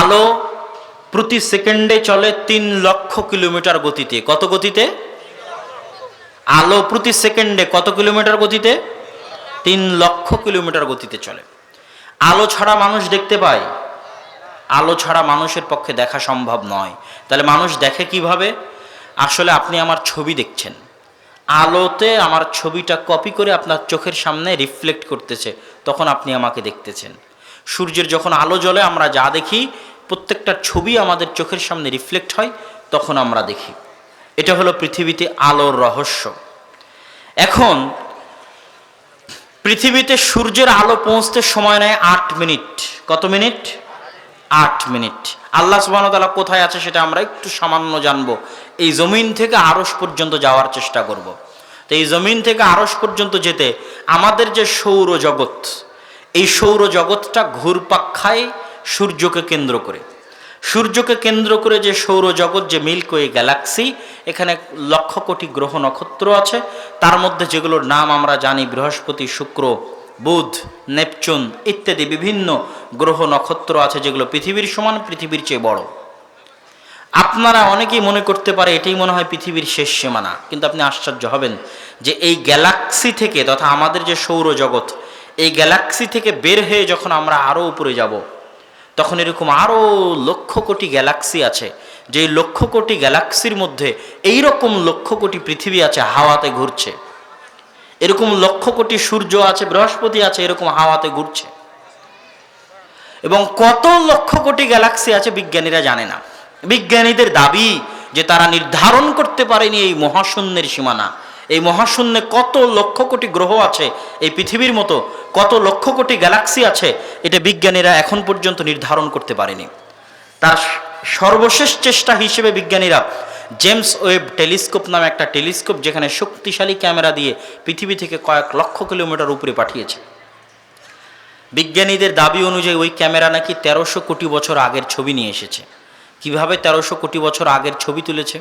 আলো প্রতি সেকেন্ডে চলে 3 লক্ষ কিলোমিটার গতিতে। কত গতিতে? আলো প্রতি সেকেন্ডে কত কিলোমিটার গতিতে? 3 লক্ষ কিলোমিটার গতিতে চলে। আলো ছাড়া মানুষ দেখতে পায়? আলো ছাড়া মানুষের পক্ষে দেখা সম্ভব নয়। তাহলে মানুষ দেখে কিভাবে? আসলে আপনি আমার ছবি দেখছেন, আলোতে আমার ছবিটা কপি করে আপনার চোখের সামনে রিফ্লেক্ট করতেছে, তখন আপনি আমাকে দেখতেছেন। সূর্যের যখন আলো জ্বলে আমরা যা দেখি, প্রত্যেকটা ছবি আমাদের চোখের সামনে রিফ্লেক্ট হয়, তখন আমরা দেখি। এটা হলো পৃথিবীতে আলোর রহস্য। এখন পৃথিবীতে সূর্যের আলো পৌঁছতে সময় নেয় 8 মিনিট। কত মিনিট? 8 মিনিট। আল্লাহ সুবহানাহু ওয়া তাআলা কোথায় আছে সেটা আমরা একটু সামান্য জানবো। এই জমিন থেকে আরশ পর্যন্ত যাওয়ার চেষ্টা করব। তো এই জমিন থেকে আরশ পর্যন্ত যেতে আমাদের যে সৌরজগৎ, এই সৌরজগৎটা ঘুরপাক খায় সূর্যকে কেন্দ্র করে। সূর্যকে কেন্দ্র করে যে সৌরজগৎ, যে মিল্কওয়ে গ্যালাক্সি, এখানে লক্ষ কোটি গ্রহ নক্ষত্র আছে। তার মধ্যে যেগুলোর নাম আমরা জানি বৃহস্পতি, শুক্র, বুধ, নেপচুন ইত্যাদি বিভিন্ন গ্রহ নক্ষত্র আছে, যেগুলো পৃথিবীর সমান, পৃথিবীর চেয়ে বড়। আপনারা অনেকেই মনে করতে পারে এটাই মনে হয় পৃথিবীর শেষ সীমানা, কিন্তু আপনি আশ্চর্য হবেন যে এই গ্যালাক্সি থেকে, তথা আমাদের যে সৌরজগৎ, এই গ্যালাক্সি থেকে বের হয়ে যখন আমরা আরও উপরে যাব, তখন এরকম আরও লক্ষ কোটি গ্যালাক্সি আছে। যে লক্ষ কোটি গ্যালাক্সির মধ্যে এইরকম লক্ষ কোটি পৃথিবী আছে হাওয়াতে ঘুরছে। এরকম লক্ষ কোটি সূর্য আছে, বৃহস্পতি আছে, এরকম হাওয়াতে ঘুরছে। এবং কত লক্ষ কোটি গ্যালাক্সি আছে বিজ্ঞানীরা জানে না। বিজ্ঞানীদের দাবি যে তারা নির্ধারণ করতে পারেনি এই মহাশূন্যের সীমানা। এই মহাশূন্যে কত লক্ষ কোটি গ্রহ আছে, এই পৃথিবীর মতো কত লক্ষ কোটি গ্যালাক্সি আছে, এটা বিজ্ঞানীরা এখন পর্যন্ত নির্ধারণ করতে পারেনি। তার সর্বশেষ চেষ্টা হিসেবে বিজ্ঞানীরা জেমস ওয়েব টেলিস্কোপ নামে একটা টেলিস্কোপ, যেখানে শক্তিশালী ক্যামেরা দিয়ে পৃথিবী থেকে কয়েক লক্ষ কিলোমিটার উপরে পাঠিয়েছে। বিজ্ঞানীদের দাবি অনুযায়ী ওই ক্যামেরা নাকি 1300 কোটি বছর আগের ছবি নিয়ে এসেছে। কিভাবে 1300 কোটি বছর আগের ছবি তুলেছে?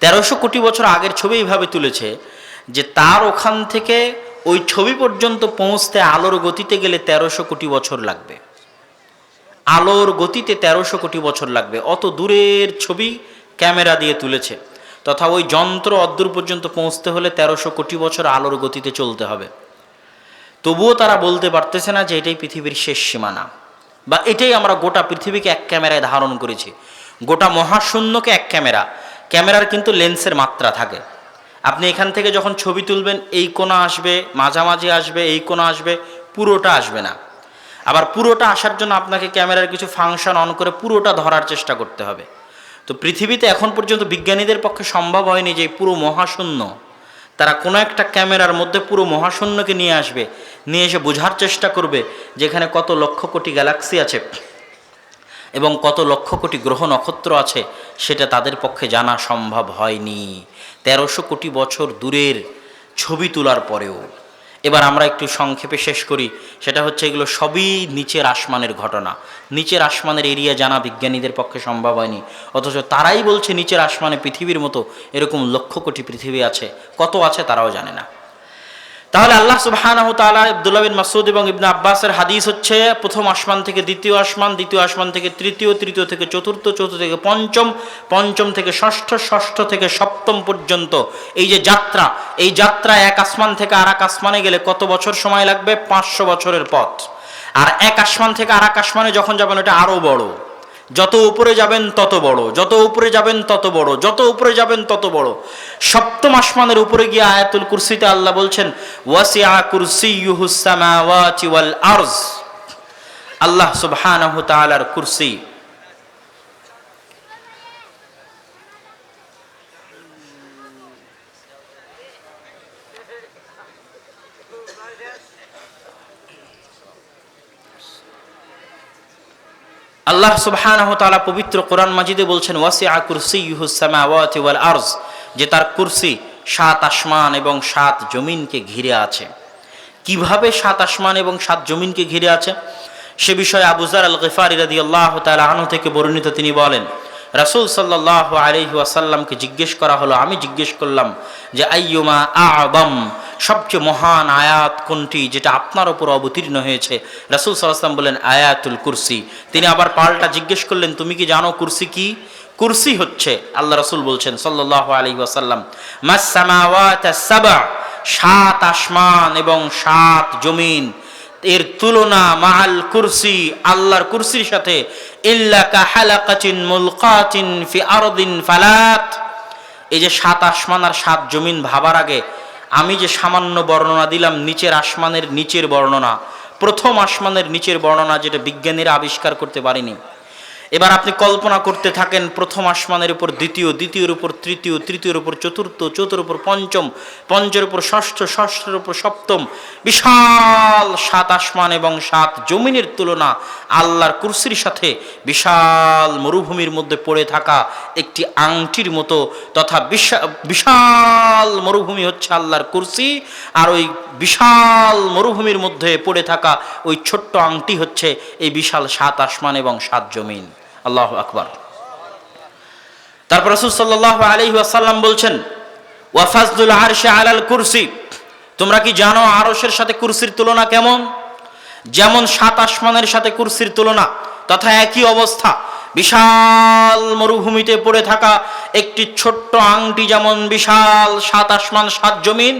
1300 কোটি বছর আগের ছবি এইভাবে তুলেছে যে তার ওখান থেকে ওই ছবি পর্যন্ত পৌঁছতে আলোর গতিতে গেলে 1300 কোটি বছর লাগবে। আলোর গতিতে 1300 কোটি বছর লাগবে। অত দূরের ছবি ক্যামেরা দিয়ে তুলেছে, তথা ওই যন্ত্র অদ্দূর পর্যন্ত পৌঁছতে হলে 1300 কোটি বছর আলোর গতিতে চলতে হবে। তবুও তারা বলতে পারতেছে না যে এটাই পৃথিবীর শেষ সীমানা, বা এটাই আমরা গোটা পৃথিবীকে এক ক্যামেরায় ধারণ করেছি। গোটা মহাশূন্যকে এক ক্যামেরার কিন্তু লেন্সের মাত্রা থাকে। আপনি এখান থেকে যখন ছবি তুলবেন, এই কোণা আসবে, মাঝামাঝি আসবে, এই কোণা আসবে, পুরোটা আসবে না। আবার পুরোটা আসার জন্য আপনাকে ক্যামেরার কিছু ফাংশন অন করে পুরোটা ধরার চেষ্টা করতে হবে। তো পৃথিবীতে এখন পর্যন্ত বিজ্ঞানীদের পক্ষে সম্ভব হয়নি যে পুরো মহাশূন্য, তারা কোনো একটা ক্যামেরার মধ্যে পুরো মহাশূন্যকে নিয়ে আসবে, নিয়ে এসে বোঝার চেষ্টা করবে যেখানে কত লক্ষ কোটি গ্যালাক্সি আছে এবং কত লক্ষ কোটি গ্রহ নক্ষত্র আছে। সেটা তাদের পক্ষে জানা সম্ভব হয়নি 1300 কোটি বছর দূরের ছবি তোলার পরেও। এবার আমরা একটু সংক্ষেপে শেষ করি। সেটা হচ্ছে এগুলো সবই নিচের আসমানের ঘটনা। নিচের আসমানের এরিয়া জানা বিজ্ঞানীদের পক্ষে সম্ভব হয়নি, অথচ তারাই বলছে নিচের আসমানে পৃথিবীর মতো এরকম লক্ষ কোটি পৃথিবী আছে। কত আছে তারাও জানে না। তাহলে আল্লাহ সুবহানাহু ওয়া তাআলা, আব্দুল্লাহ বিন মাসউদ এবং ইবনে আব্বাসের হাদিস হচ্ছে, প্রথম আসমান থেকে দ্বিতীয় আসমান, দ্বিতীয় আসমান থেকে তৃতীয়, তৃতীয় থেকে চতুর্থ, চতুর্থ থেকে পঞ্চম, পঞ্চম থেকে ষষ্ঠ, ষষ্ঠ থেকে সপ্তম পর্যন্ত এই যে যাত্রা, এই যাত্রা এক আসমান থেকে আর এক আসমানে গেলে কত বছর সময় লাগবে? 500 বছরের পথ। আর এক আসমান থেকে আর এক আসমানে যখন যাবেন, এটা আরও বড়। যত উপরে যাবেন তত বড়, যত উপরে যাবেন তত বড়, যত উপরে যাবেন তত বড়। সপ্তম আসমানের উপরে গিয়ে আয়াতুল কুরসিতে আল্লাহ বলছেন ওয়াসিআ কুরসিয়ুহুস সামাওয়াতি ওয়াল আরজ। আল্লাহ সুবহানাহু ওয়া তাআলার কুরসি আল্লাহ সুবহানাহু ওয়া তাআলা পবিত্র কোরআন মাজিদে বলছেন ওয়াসিআ কুরসিয়ুহুস সামাওয়াতি ওয়াল আরজ, যে তার কুরসি 7 আসমান এবং 7 জমিনকে ঘিরে আছে। কিভাবে 7 আসমান এবং 7 জমিনকে ঘিরে আছে সে বিষয়ে আবু যার আল গিফারি রাদিয়াল্লাহু তাআলা আনহু থেকে বর্ণিত, তিনি বলেন রাসূল সাল্লাল্লাহু আলাইহি ওয়াসাল্লামকে জিজ্ঞেস করা হলো, আমি জিজ্ঞেস করলাম যে আইয়ুমা আ'যাম, সবচেয়ে মহান আয়াত কোনটি, যেটা আপনার ওপর অবতীর্ণ হয়েছে? রাসূল সাল্লাল্লাহু আলাইহি ওয়াসাল্লাম বলেন আয়াতুল কুরসি। তিনি আবার পাল্টা জিজ্ঞেস করলেন, তুমি কি জানো কুরসি কি? কুরসি হচ্ছে, আল্লাহ রাসূল বলছেন সাল্লাল্লাহু আলাইহি ওয়াসাল্লাম, মাস সামাওয়াতাস সাবআ, 7 আসমান এবং 7 জমিন এর তুলনা মাআল কুরসি, আল্লাহর কুরসির সাথে, ইল্লা কাহালাকাতিন মুলকাতিন ফি আরদিন ফালাত। এই যে 7 আসমান আর 7 জমিন ভাবার আগে আমি যে সামান্য বর্ণনা দিলাম নিচের আসমানের নিচের বর্ণনা, প্রথম আসমানের নিচের বর্ণনা, যেটা বিজ্ঞানীরা আবিষ্কার করতে পারেনি। এবার আপনি কল্পনা করতে থাকেন, প্রথম আসমানের উপর দ্বিতীয়, দ্বিতীয়ের উপর তৃতীয়, তৃতীয়ের উপর চতুর্থ, চতুর্থের উপর পঞ্চম, পঞ্চের উপর ষষ্ঠ, ষষ্ঠের উপর সপ্তম, বিশাল 7 আসমান এবং 7 জমিনের তুলনা আল্লাহর কুরসির সাথে বিশাল মরুভূমির মধ্যে পড়ে থাকা একটি আংটির মতো, তথা বিশাল মরুভূমি হচ্ছে আল্লাহর কুরসি, আর ওই বিশাল মরুভূমির মধ্যে পড়ে থাকা ওই ছোট্ট আংটি হচ্ছে এই বিশাল 7 আসমান এবং 7 জমিন। আল্লাহু আকবার। তারপর রাসূল সাল্লাল্লাহু আলাইহি ওয়াসাল্লাম বলছেন, ওয়া ফাজলুল আরশি আলাল কুরসি, তোমরা কি জানো আরশের সাথে কুরসির তুলনা কেমন? যেমন 7 আসমানের সাথে কুরসির তুলনা, তথা একই অবস্থা, বিশাল মরুভূমিতে পড়ে থাকা একটি ছোট্ট আংটি যেমন বিশাল 7 আসমান 7 জমিন,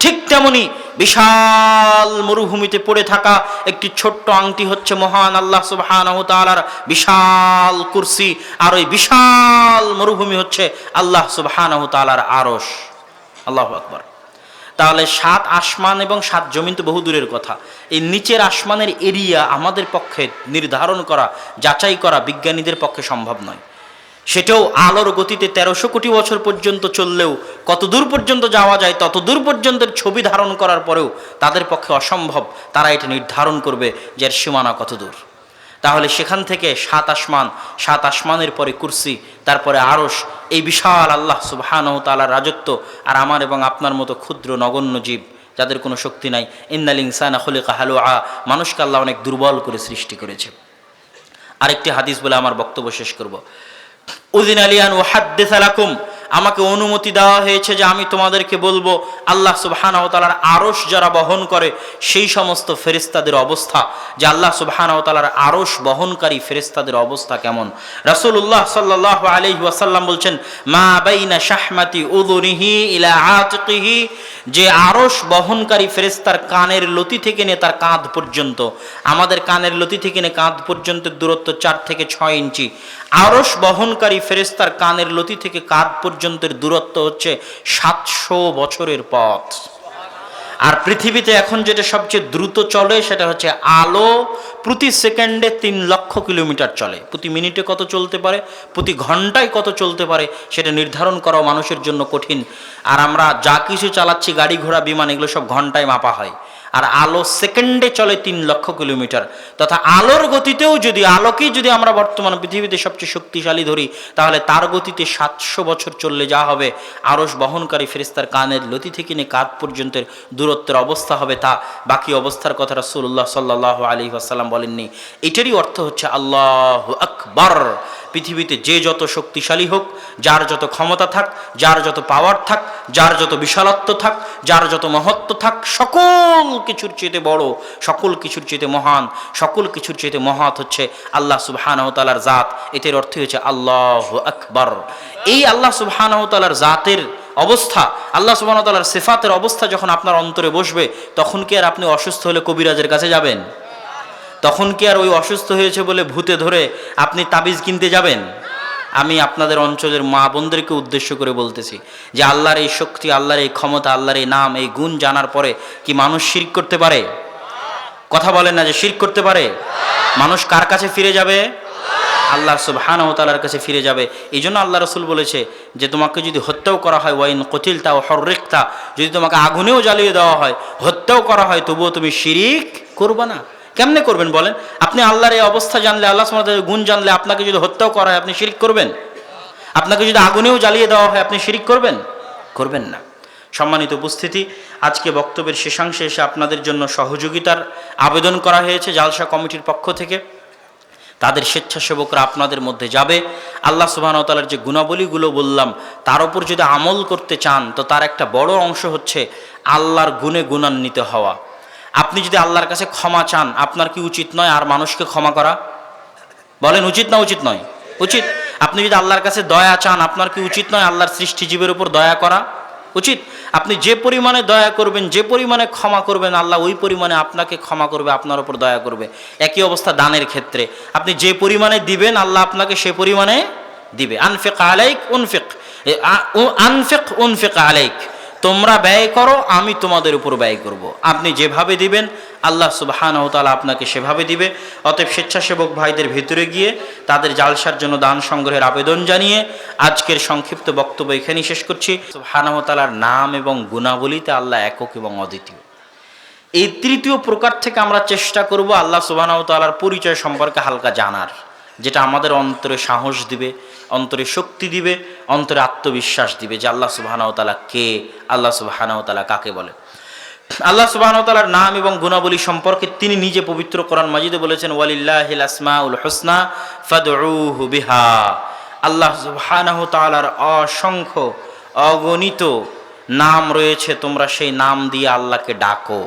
ঠিক তেমনি বিশাল মরুভূমিতে পড়ে থাকা একটি ছোট্ট আংটি হচ্ছে মহান আল্লাহ সুবহানাহু ওয়া তাআলার বিশাল কুরসি, আর ওই বিশাল মরুভূমি হচ্ছে আল্লাহ সুবহানাহু ওয়া তাআলার আরশ। আল্লাহু আকবার। তাহলে 7 আসমান এবং 7 জমিন তো বহু দূরের কথা, এই নিচের আসমানের এরিয়া আমাদের পক্ষে নির্ধারণ করা, যাচাই করা বিজ্ঞানীদের পক্ষে সম্ভব নয়। সেটাও আলোর গতিতে 1300 কোটি বছর পর্যন্ত চললেও কত দূর পর্যন্ত যাওয়া যায় তত দূর পর্যন্তের ছবি ধারণ করার পরেও তাদের পক্ষে অসম্ভব, তারা এটা নির্ধারণ করবে যে এর সীমানা কত দূর। তাহলে সেখান থেকে 7 আসমান, 7 আসমানের পরে কুরসি, তারপরে আরশ, এই বিশাল আল্লাহ সুবহানাহু ওয়া তাআলার রাজত্ব, আর আমার এবং আপনার মতো ক্ষুদ্র নগণ্য জীব যাদের কোনো শক্তি নাই। ইন্নাল ইনসানা খুলিকা হালুআ, মানুষকে আল্লাহ অনেক দুর্বল করে সৃষ্টি করেছে। আরেকটি হাদিস বলে আমার বক্তব্য শেষ করব। উযিনা লি আন উহাদ্দিসা লাকুম, আমাকে অনুমতি দেওয়া হয়েছে যে আমি তোমাদেরকে বলবো আল্লাহ সুবহানাহু ওয়া তাআলার আরশ যারা বহন করে সেই সমস্ত ফেরেশতাদের অবস্থা, যে আল্লাহ সুবহানাহু ওয়া তাআলার আরশ বহনকারী ফেরেশতাদের অবস্থা কেমন। রাসূলুল্লাহ সাল্লাল্লাহু আলাইহি ওয়াসাল্লাম বলছেন, মা বাইনা শাহমাতি উযুনিহি ইলা আতিকিহি, যে আরশ বহনকারী ফেরেশতার কানের লতি থেকে নিয়ে তার কাঁধ পর্যন্ত, আমাদের কানের লতি থেকে নিয়ে কাঁধ পর্যন্ত দূরত্ব 4 থেকে 6 ইঞ্চি, আরশ বহনকারী ফেরেশতার কানের লতি থেকে কাঁধ পর্যন্তের দূরত্ব হচ্ছে 700 বছরের পথ। আর পৃথিবীতে এখন যেটা সবচেয়ে দ্রুত চলে সেটা হচ্ছে আলো প্রতি সেকেন্ডে 3 লক্ষ কিলোমিটার চলে। প্রতি মিনিটে কত চলতে পারে, প্রতি ঘন্টায় কত চলতে পারে সেটা নির্ধারণ করাও মানুষের জন্য কঠিন। আর আমরা যা কিছু চালাচ্ছি, গাড়ি ঘোড়া বিমান, এগুলো সব ঘন্টায় মাপা হয়, আর আলো সেকেন্ডে চলে 3 লক্ষ কিলোমিটার। তথা আলোর গতিতেও যদি, আলোকেই যদি আমরা বর্তমান পৃথিবীতে সবচেয়ে শক্তিশালী ধরি, তাহলে তার গতিতে 700 বছর চললে যা হবে, আরশ বহনকারী ফেরেশতার কানের লতি থেকে নিয়ে কাঁধ পর্যন্তের দূরত্বের অবস্থা হবে, তা বাকি অবস্থার কথা রাসূলুল্লাহ সাল্লাল্লাহু আলাইহি ওয়াসাল্লাম বলেননি। এটারই অর্থ হচ্ছে আল্লাহু আকবার। পৃথিবীতে যে যত শক্তিশালী হোক, যার যত ক্ষমতা থাক, যার যত পাওয়ার থাক, যার যত বিশালত্ব থাক, যার যত মহত্ব থাক, সকল কিছুর চেয়ে বড়, সকল কিছুর চেয়ে মহান, সকল কিছুর চেয়ে মহৎ হচ্ছে আল্লাহ সুবহানাহু ওয়া তাআলার জাত। এর অর্থ হচ্ছে আল্লাহু আকবার। এই আল্লাহ সুবহানাহু ওয়া তাআলার জাতের অবস্থা, আল্লাহ সুবহানাহু ওয়া তাআলার সিফাতের অবস্থা যখন আপনার অন্তরে বসবে, তখন কি আর আপনি অসুস্থ হলে কবিরাজের কাছে যাবেন? তখন কি আর ওই অসুস্থ হয়েছে বলে ভূতে ধরে আপনি তাবিজ কিনতে যাবেন? আমি আপনাদের অঞ্চলের মা বোনদেরকে উদ্দেশ্য করে বলতেছি যে আল্লাহর এই শক্তি, আল্লাহর এই ক্ষমতা, আল্লাহর এই নাম, এই গুণ জানার পরে কি মানুষ শিরক করতে পারে? কথা বলেন না যে শিরক করতে পারে? মানুষ কার কাছে ফিরে যাবে? আল্লাহ সুবহানাহু ওয়া তাআলার কাছে ফিরে যাবে। এই জন্য আল্লাহ রাসূল বলেছে যে তোমাকে যদি হত্যাও করা হয়, ওয়াইন কুতিলতা ওয়া হুররিকতা, যদি তোমাকে আগুনেও জ্বালিয়ে দেওয়া হয়, হত্যাও করা হয়, তবুও তুমি শিরিক করবে না। কেমনে করবেন বলেন? আপনি আল্লাহর এই অবস্থা জানলে, আল্লাহ সুবহানাহু ওয়া তাআলার গুণ জানলে, আপনাকে যদি হত্যাও করা হয় আপনি শিরিক করবেন? আপনাকে যদি আগুনেও জ্বালিয়ে দেওয়া হয় আপনি শিরিক করবেন? করবেন না। সম্মানিত উপস্থিতি, আজকে বক্তব্যের শেষাংশে এসে আপনাদের জন্য সহযোগিতার আবেদন করা হয়েছে জালসা কমিটির পক্ষ থেকে। তাদের স্বেচ্ছাসেবকরা আপনাদের মধ্যে যাবে। আল্লাহ সুবহানাহু ওয়া তাআলার যে গুণাবলীগুলো বললাম তার উপর যদি আমল করতে চান, তো তার একটা বড় অংশ হচ্ছে আল্লাহর গুণে গুণান্বিত হওয়া। আপনি যদি আল্লাহর কাছে ক্ষমা চান, আপনার কি উচিত নয় আর মানুষকে ক্ষমা করা? বলেন উচিত না উচিত নয়? উচিত। আপনি যদি আল্লাহর কাছে দয়া চান, আপনার কি উচিত নয় আল্লাহর সৃষ্টিজীবের উপর দয়া করা? উচিত। আপনি যে পরিমাণে দয়া করবেন, যে পরিমাণে ক্ষমা করবেন, আল্লাহ ওই পরিমাণে আপনাকে ক্ষমা করবে, আপনার উপর দয়া করবে। একই অবস্থা দানের ক্ষেত্রে, আপনি যে পরিমাণে দিবেন আল্লাহ আপনাকে সে পরিমাণে দিবে। আনফিক আলাইক উনফিক, আনফিক উনফিক আলাইক, তোমরা ব্যয় করো আমি তোমাদের উপর ব্যয় করব। আপনি যেভাবে দিবেন আল্লাহ সুবহানাহু ওয়া তাআলা আপনাকে সেভাবে দিবে। অতএব স্বেচ্ছাসেবক ভাইদের ভিতরে গিয়ে তাদের জালসার জন্য দান সংগ্রহের আবেদন জানিয়ে আজকের সংক্ষিপ্ত বক্তব্য এখানেই শেষ করছি। সুবহানাহু ওয়া তাআলার নাম এবং গুণাবলীতে আল্লাহ একক এবং অদ্বিতীয়। এই তৃতীয় প্রকার থেকে আমরা চেষ্টা করব আল্লাহ সুবহানাহু ওয়া তাআলার পরিচয় সম্পর্কে হালকা জানার, যেটা আমাদের অন্তরে সাহস দিবে, অন্তরে শক্তি দিবে, অন্তরে আত্মবিশ্বাস দিবে যে আল্লাহ সুবহানাহু ওয়া তাআলা কে, আল্লাহ সুবহানাহু ওয়া তাআলা কাকে বলে। আল্লাহ সুবহানাহু ওয়া তাআলার নাম এবং গুণাবলী সম্পর্কে তিনি নিজে পবিত্র কোরআন মাজিদে বলেছেন, ওয়ালিল্লাহিল আসমাউল হুসনা ফাদউহু বিহা। আল্লাহ সুবহানাহু ওয়া তাআলার অসংখ্য অগণিত নাম রয়েছে, তোমরা সেই নাম দিয়ে আল্লাহকে ডাকো।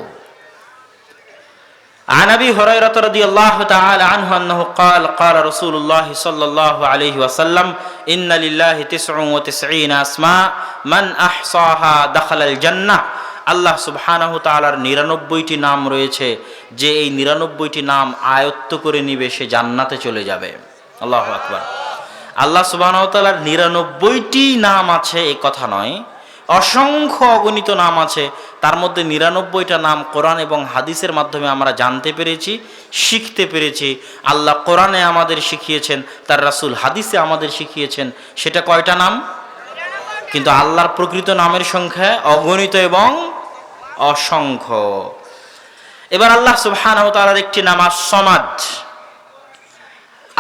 عن أبي هريرة رضي الله تعالى عنه أنه قال قال رسول الله صلى الله عليه وسلم إن لله 99 أسماء من أحصاها دخل الجنة। আল্লাহ সুবহানাহু তাআলার 99টি নাম রয়েছে, যে এই 99টি নাম আয়ত্ত করে নিবে সে জান্নাতে চলে যাবে। আল্লাহু আকবার। আল্লাহ সুবহানাহু তাআলার 99টি নাম আছে এই কথা নয়, অসংখ্য অগণিত নাম আছে। তার মধ্যে 99টা নাম কোরআন এবং হাদিসের মাধ্যমে আমরা জানতে পেরেছি, শিখতে পেরেছি। আল্লাহ কোরআনে আমাদের শিখিয়েছেন, তার রাসূল হাদিসে আমাদের শিখিয়েছেন। সেটা কয়টা নাম? কিন্তু আল্লাহর প্রকৃত নামের সংখ্যা অগণিত এবং অসংখ্য। এবার আল্লাহ সুবহানাহু ওয়া তাআলার একটি নাম আস-সামাদ।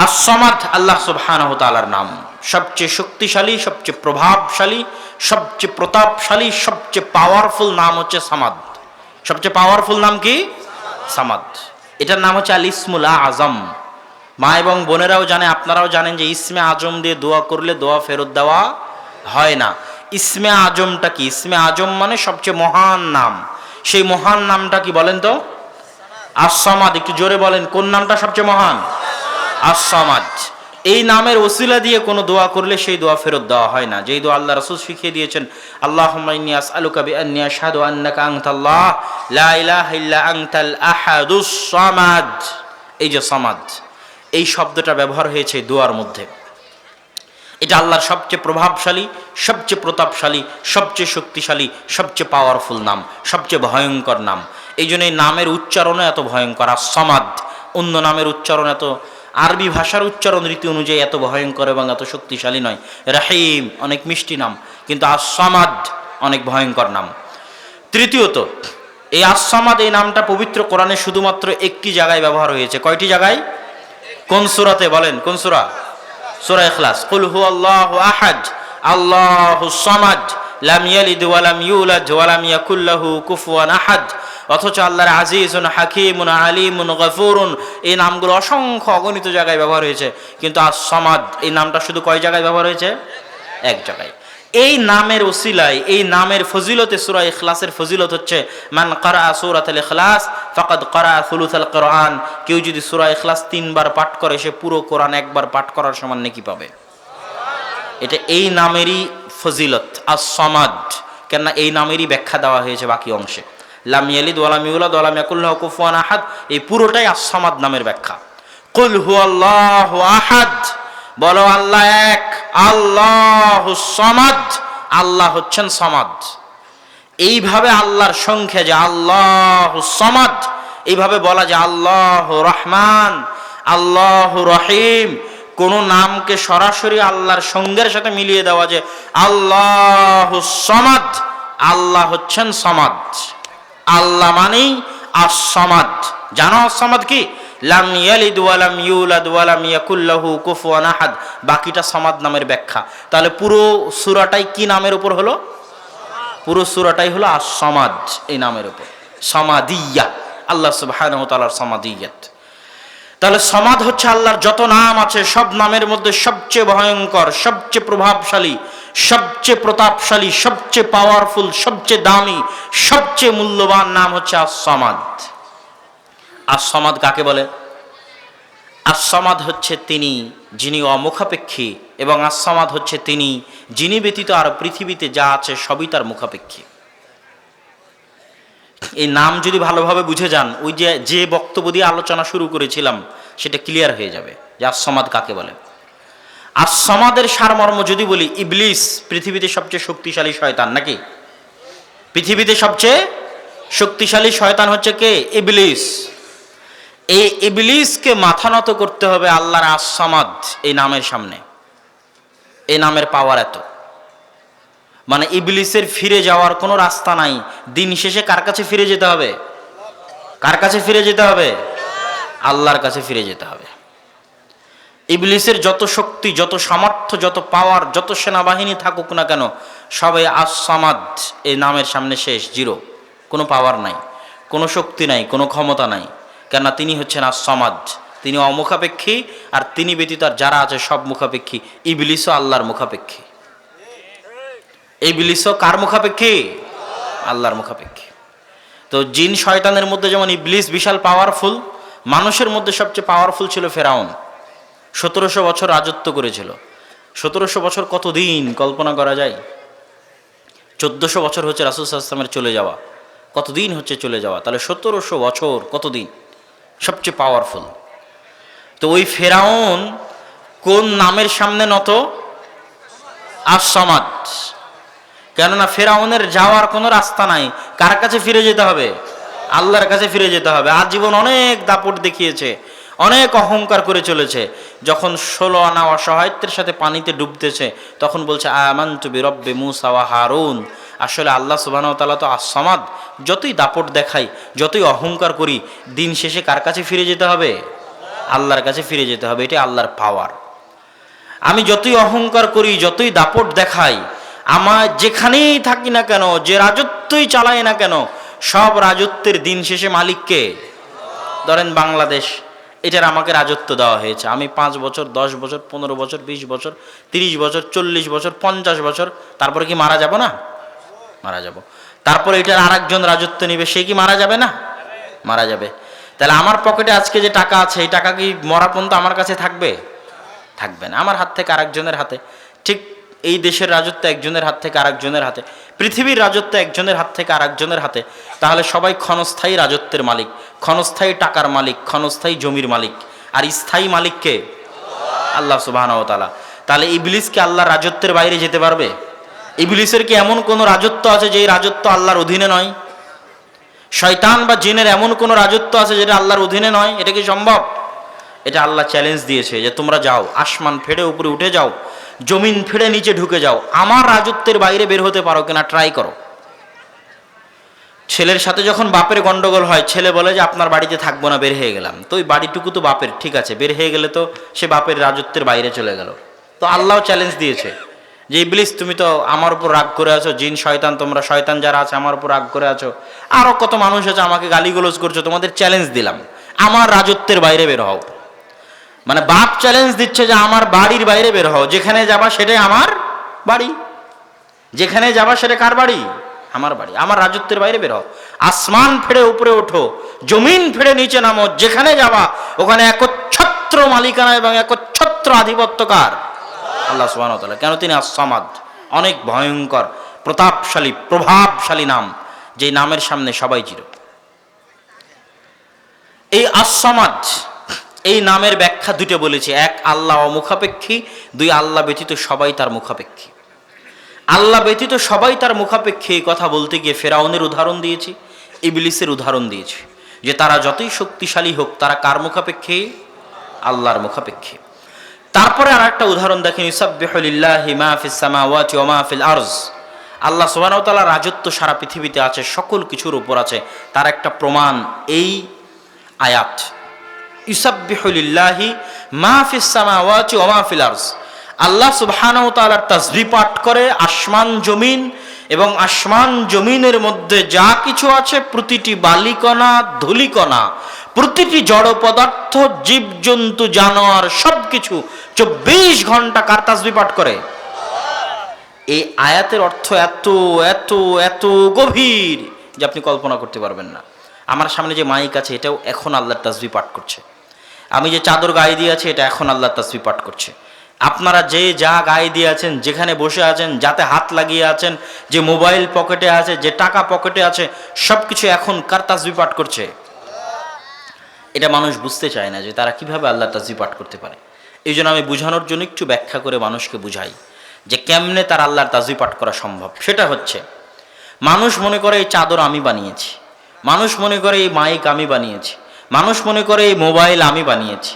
আস-সামাদ আল্লাহ সুবহানাহু ওয়া তাআলার নাম, সবচেয়ে শক্তিশালী, সবচেয়ে প্রভাবশালী, সবচেয়ে প্রতাপশালী, সবচেয়ে পাওয়ারফুল নাম হচ্ছে সামাদ। সবচেয়ে পাওয়ারফুল নাম কি? সামাদ। এটার নাম হচ্ছে আল ইসমুল আজম। মা এবং বোনেরাও জানে, আপনারাও জানেন যে ইসমে আজম দিয়ে দোয়া করলে দোয়া ফেরত দেওয়া হয় না। ইসমে আজমটা কি? ইসমে আজম মানে সবচেয়ে মহান নাম। সেই মহান নামটা কি বলেন তো? আস-সামাদ। একটু জোরে বলেন, কোন নামটা সবচেয়ে মহান? আস-সামাদ। এই নামের ওসিলা দিয়ে কোনো দোয়া করলে সেই দোয়া ফেরত দেওয়া হয় না। যেই দোয়া আল্লাহ রাসূল শিখিয়ে দিয়েছেন, আল্লাহুম্মা ইন্নী আসআলুকা বিআন্নী আশহাদু আন্নাকা আনতাল্লাহ লা ইলাহা ইল্লা আনতাল আহাদুস সামাদ। এই যে সামাদ, এই শব্দটা ব্যবহার হয়েছে দোয়ার মধ্যে। এটা আল্লাহর সবচেয়ে প্রভাবশালী, সবচেয়ে প্রতাপশালী, সবচেয়ে শক্তিশালী, সবচেয়ে পাওয়ারফুল নাম, সবচেয়ে ভয়ঙ্কর নাম। এই জন্য এই নামের উচ্চারণও এত ভয়ঙ্কর। আস-সামাদ। অন্য নামের উচ্চারণ এত, আরবি ভাষার উচ্চারণ রীতি অনুযায়ী এত ভয়ঙ্কর এবং এত শক্তিশালী নয়। রাহিম অনেক মিষ্টি নাম, কিন্তু আস-সামাদ অনেক ভয়ঙ্কর নাম। তৃতীয়ত, এই আস-সামাদ এই নামটা পবিত্র কোরআনে শুধুমাত্র একটি জায়গায় ব্যবহার হয়েছে। কয়টি জায়গায়? কোন সূরাতে বলেন? কোন সূরা? সূরা ইখলাস। কুল হুয়াল্লাহু আহাদ আল্লাহুস সামাদ লাম ইয়ালিদ ওয়া লাম ইউলাদ ওয়া লাম ইয়াকুল লাহু কুফুয়ান আহাদ। অথচ আল্লাহর আজিজুন হাকিমুন আলিমুন গফুরুন এই নামগুলো অসংখ্য অগণিত জায়গায় ব্যবহার হয়েছে, কিন্তু আস-সামাদ এই নামটা শুধু কয় জায়গায় ব্যবহার হয়েছে? এক জায়গায়। এই নামের ওসিলায়, এই নামের ফজিলতে সূরা ইখলাসের ফজিলত হচ্ছে, মান ক্বারা সূরাতুল ইখলাস ফাকাদ ক্বারা সুলুসাল কোরআন। কেউ যদি সূরা ইখলাস 3 বার পাঠ করে সে পুরো কোরআন একবার পাঠ করার সমান নেকি পাবে। এটা এই নামেরই ফজিলত আস-সামাদ। কেননা এই নামেরই ব্যাখ্যা দেওয়া হয়েছে বাকি অংশে। লাম ইয়ালিদ ওয়া লাম ইউলাদ ওয়া লাম ইয়াকুল লাহু কুফুয়ান আহাদ, এই পুরোটাই আস-সামাদ নামের ব্যাখ্যা। কুল হুয়াল্লাহু আহাদ, বলো আল্লাহ এক, আল্লাহুস সামাদ, আল্লাহ হচ্ছেন সামাদ। এইভাবে আল্লাহর সংখ্যা যে আল্লাহুস সামাদ, এইভাবে বলা যে আল্লাহ রহমান, আল্লাহ রহিম। কোন নামকে সরাসরি আল্লাহর সঙ্গের সাথে মিলিয়ে দেওয়া যে আল্লাহুস সামাদ, আল্লাহ হচ্ছেন সামাদ। আল্লাহ মানেই আস-সামাদ। জানো আস-সামাদ কি? লাম ইয়ালিদ ওয়া লাম ইউলাদ ওয়া লাম ইয়াকুল লাহু কুফুয়ান আহাদ। বাকিটা সামাদ নামের ব্যাখ্যা। তাহলে পুরো সূরাটাই কি নামের উপর হলো? পুরো সূরাটাই হলো আস-সামাদ এই নামের উপর। সামাদিয়্যা, আল্লাহ সুবহানাহু ওয়া তাআলার সামাদিয়্যাত। তাহলে সামাদ হচ্ছে আল্লাহর যত নাম আছে সব নামের মধ্যে সবচেয়ে ভয়ঙ্কর, সবচেয়ে প্রভাবশালী, সবচেয়ে প্রতাপশালী, সবচেয়ে পাওয়ারফুল, সবচেয়ে দামি, সবচেয়ে মূল্যবান নাম হচ্ছে আস-সামাদ। আস-সামাদ কাকে বলে? আস-সামাদ হচ্ছে তিনি যিনি অমুখাপেক্ষী, এবং আস-সামাদ হচ্ছে তিনি যিনি ব্যতীত আর পৃথিবীতে যা আছে সবই তার মুখাপেক্ষী। এই নাম যদি ভালোভাবে বুঝে যান, ওই যে বক্তব্য দিয়ে আলোচনা শুরু করেছিলাম সেটা ক্লিয়ার হয়ে যাবে যে আস-সামাদ কাকে বলে। আস-সামাদের সারমর্ম যদি বলি, ইবলিস পৃথিবীতে সবচেয়ে শক্তিশালী শয়তান, নাকি? পৃথিবীতে সবচেয়ে শক্তিশালী শয়তান হচ্ছে কে? ইবলিস। এই ইবলিসকে মাথা নত করতে হবে আল্লাহর আস-সামাদ এই নামের সামনে। এই নামের পাওয়ার এত, মানে ইবলিসের ফিরে যাওয়ার কোনো রাস্তা নাই। দিন শেষে কার কাছে ফিরে যেতে হবে? কার কাছে ফিরে যেতে হবে? আল্লাহর কাছে ফিরে যেতে হবে। ইবলিসের যত শক্তি, যত সামর্থ্য, যত পাওয়ার, যত সেনাবাহিনী থাকুক না কেন, সবাই আস-সামাদ এই নামের সামনে শেষ, জিরো। কোনো পাওয়ার নাই, কোনো শক্তি নাই, কোনো ক্ষমতা নাই, কেননা তিনি হচ্ছেন আস-সামাদ। তিনি অমুখাপেক্ষী, আর তিনি ব্যতীত আর যারা আছে সব মুখাপেক্ষী। ইবলিসও আল্লাহর মুখাপেক্ষী। ইবলিসও কার মুখাপেক্ষী? আল্লাহর মুখাপেক্ষী। তো জিন শয়তানের মধ্যে যেমন ইবলিস বিশাল পাওয়ারফুল, মানুষের মধ্যে সবচেয়ে পাওয়ারফুল ছিল ফেরাউন। 1700 বছর রাজত্ব করেছিল। 1700 বছর কতদিন কল্পনা করা যায়? 1400 বছর হচ্ছে রাসূল সাল্লাল্লাহু আলাইহি ওয়াসাল্লামের চলে যাওয়া, কতদিন হচ্ছে চলে যাওয়া, তাহলে 1700 বছর কতদিন? সবচেয়ে পাওয়ারফুল। তো ওই ফেরাউন কোন নামের সামনে নত? আস-সামাদ। কেননা ফেরাউনের যাওয়ার কোনো রাস্তা নাই, কার কাছে ফিরে যেতে হবে? আল্লাহর কাছে ফিরে যেতে হবে। আজীবন অনেক দাপট দেখিয়েছে, অনেক অহংকার করে চলেছে। যখন 16 আনা অসহায়ত্বের সাথে পানিতে ডুবতেছে, তখন বলছে আমানতু বিরব্বি মূসা ওয়া হারুন। আসলে আল্লাহ সুবহানাহু ওয়া তাআলা তো আস-সামাদ। যতই দাপট দেখাই, যতই অহংকার করি, দিন শেষে কার কাছে ফিরে যেতে হবে? আল্লাহর কাছে ফিরে যেতে হবে। এটাই আল্লাহর পাওয়ার। আমি যতই অহংকার করি, যতই দাপট দেখাই, আমার যেখানেই থাকি না কেন, যে রাজত্বই চালাই না কেন, সব রাজত্বের দিন শেষে মালিককে। ধরেন বাংলাদেশ, এটার আমাকে রাজত্ব দেওয়া হয়েছে। আমি 5 বছর, 10 বছর, 15 বছর, 20 বছর, 30 বছর, 40 বছর, 50 বছর, তারপরে কি মারা যাব না? মারা যাব। তারপরে এটার আরেকজন রাজত্ব নেবে, সে কি মারা যাবে না? মারা যাবে। তাহলে আমার পকেটে আজকে যে টাকা আছে, এই টাকা কি মরা পর্যন্ত আমার কাছে থাকবে? থাকবে না। আমার হাত থেকে আরেকজনের হাতে। ঠিক এই দেশের রাজত্ব একজনের হাত থেকে আরেকজনের হাতে, পৃথিবীর রাজত্ব একজনের হাত থেকে আরেকজনের হাতে। তাহলে সবাই ক্ষণস্থায়ী রাজত্বের মালিক, ক্ষণস্থায়ী টাকার মালিক, ক্ষণস্থায়ী জমির মালিক। আর স্থায়ী মালিককে? আল্লাহ সুবহানাহু ওয়া তাআলা। তাহলে ইবলিস কি আল্লাহর রাজত্বের বাইরে যেতে পারবে? ইবলিসের কি এমন কোনো রাজত্ব আছে যে রাজত্ব আল্লাহর অধীনে নয়? শয়তান বা জিনের এমন কোনো রাজত্ব আছে যেটা আল্লাহর অধীনে নয়? এটা কি সম্ভব? এটা আল্লাহ চ্যালেঞ্জ দিয়েছে যে তোমরা যাও, আসমান ফেড়ে উপরে উঠে যাও, জমিন ফেড়ে নিচে ঢুকে যাও, আমার রাজত্বের বাইরে বের হতে পারো কিনা ট্রাই করো। ছেলের সাথে যখন বাপের গন্ডগোল হয়, ছেলে বলে যে আপনার বাড়িতে থাকবো না, বের হয়ে গেলাম। তো ওই বাড়িটুকু তো বাপের, ঠিক আছে, বের হয়ে গেলে তো সে বাপের রাজত্বের বাইরে চলে গেল। তো আল্লাহ চ্যালেঞ্জ দিয়েছে যে ইবলিস তুমি তো আমার উপর রাগ করে আছো, জিন শয়তান, তোমরা শয়তান যারা আছে আমার উপর রাগ করে আছো, আরো কত মানুষ আছে আমাকে গালিগালাজ করছো, তোমাদের চ্যালেঞ্জ দিলাম আমার রাজত্বের বাইরে বের হও। মানে বাপ চ্যালেঞ্জ দিচ্ছে যে আমার বাড়ির বাইরে বের হও, যেখানে যাবা সেটাই আমার বাড়ি, যেখানে যাবা সেটা কার বাড়ি? আমার বাড়ি। আমার রাজত্বের বাইরে বের হও, আসমান ফেড়ে উপরে ওঠো, জমিন ফেড়ে নিচে নামো, যেখানে যাবা ওখানে একচ্ছত্র মালিকানা এবং একচ্ছত্র আধিপত্যকার আল্লাহ সুবহানাহু ওয়া তাআলা। কেন? তিনি আস-সামাদ, অনেক ভয়ঙ্কর, প্রতাপশালী, প্রভাবশালী নাম, যেই নামের সামনে সবাই জিরো। এই আস-সামাদ এই নামের ব্যাখ্যা দুটো বলেছি। এক, আল্লাহ অমুখাপেক্ষী। দুই, আল্লাহ ব্যতীত সবাই তার মুখাপেক্ষী। আল্লাহ ব্যতীত সবাই তার মুখাপেক্ষী এই কথা বলতে গিয়ে ফেরাউনের উদাহরণ দিয়েছি, ইবলিসের উদাহরণ দিয়েছি, যে তারা যতই শক্তিশালী হোক তারা কার মুখাপেক্ষী? আল্লাহর মুখাপেক্ষী। তারপরে আর একটা উদাহরণ দেখেন, ইউসাব্বিহু লিল্লাহি মা ফিস সামাওয়াতি ওয়া মা ফিল আরজ। আল্লাহ সুবহানাহু ওয়া তাআলার রাজত্ব সারা পৃথিবীতে আছে, সকল কিছুর উপর আছে। তার একটা প্রমাণ এই আয়াত, ইউসাব্বিহু লিল্লাহি মা ফিস সামাওয়াতি ওয়া মা ফিল আরজ। আল্লাহ সুবহানাহু ওয়া তাআলার তাসবিহ পাঠ করে আসমান জমিন, এবং আসমান জমিনের মধ্যে যা কিছু আছে, প্রতিটি বালিকণা ধূলিকণা, প্রতিটি জড় পদার্থ, জীবজন্তু, জানোয়ার, সবকিছু 24 ঘন্টা কার তাসবিহ পাঠ করে? এই আয়াতের অর্থ এত এত এত গভীর যে আপনি কল্পনা করতে পারবেন না। আমার সামনে যে মাইক আছে এটাও এখন আল্লাহর তাসবিহ পাঠ করছে। আমি যে চাদর গায়ে দিয়ে আছি এটা এখন আল্লাহর তাসবিহ পাঠ করছে। আপনারা যে যা গায়ে দিয়ে আছেন, যেখানে বসে আছেন, যাতে হাত লাগিয়ে আছেন, যে মোবাইল পকেটে আছে, যে টাকা পকেটে আছে, সব কিছু এখন কার তাসবিহ পাঠ করছে? এটা মানুষ বুঝতে চায় না যে তারা কিভাবে আল্লাহর তাসবিহ পাঠ করতে পারে। এই জন্য আমি বোঝানোর জন্য একটু ব্যাখ্যা করে মানুষকে বুঝাই যে কেমনে তার আল্লাহর তাসবিহ পাঠ করা সম্ভব। সেটা হচ্ছে, মানুষ মনে করে এই চাদর আমি বানিয়েছি, মানুষ মনে করে এই মাইক আমি বানিয়েছি, মানুষ মনে করে এই মোবাইল আমি বানিয়েছি,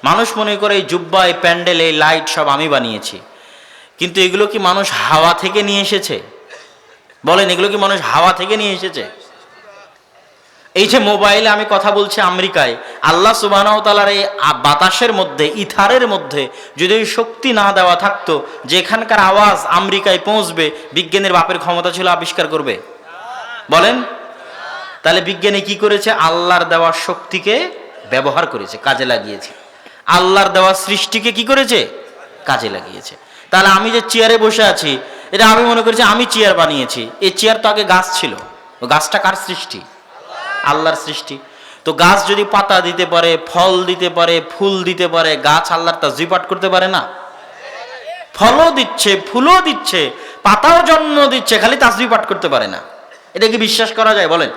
মানুষ মনে করে এই জুব্বা, এই প্যান্ডেল, এই লাইট সব আমি বানিয়েছি। কিন্তু এগুলো কি মানুষ হাওয়া থেকে নিয়ে এসেছে? বলেন, এগুলো কি মানুষ হাওয়া থেকে নিয়ে এসেছে? এই যে মোবাইলে আমি কথা বলছি আমেরিকায়, আল্লাহ সুবহানাহু ওয়া তাআলার এই বাতাসের মধ্যে, ইথারের মধ্যে যদি ওই শক্তি না দেওয়া থাকতো যে এখানকার আওয়াজ আমেরিকায় পৌঁছবে, বিজ্ঞানের বাপের ক্ষমতা ছিল আবিষ্কার করবে? বলেন। তাহলে বিজ্ঞানী কি করেছে? আল্লাহর দেওয়া শক্তিকে ব্যবহার করেছে, কাজে লাগিয়েছে। আল্লাহর দেওয়া সৃষ্টিকে কি করেছে? কাজে লাগিয়েছে। তাহলে আমি যে চেয়ারে বসে আছি, এটা আমি মনে করছি আমি চেয়ার বানিয়েছি। এই চেয়ার তো আগে গাছ ছিল। গাছটা কার সৃষ্টি? আল্লাহর সৃষ্টি। তো গাছ যদি পাতা দিতে পারে, ফল দিতে পারে, ফুল দিতে পারে, গাছ আল্লাহর তাসবিহ পাঠ করতে পারে না? ফলও দিচ্ছে, ফুলও দিচ্ছে, পাতাও জন্ম দিচ্ছে, খালি তাসবিহ পাঠ করতে পারে না। এটা কি বিশ্বাস করা যায়? বলেন।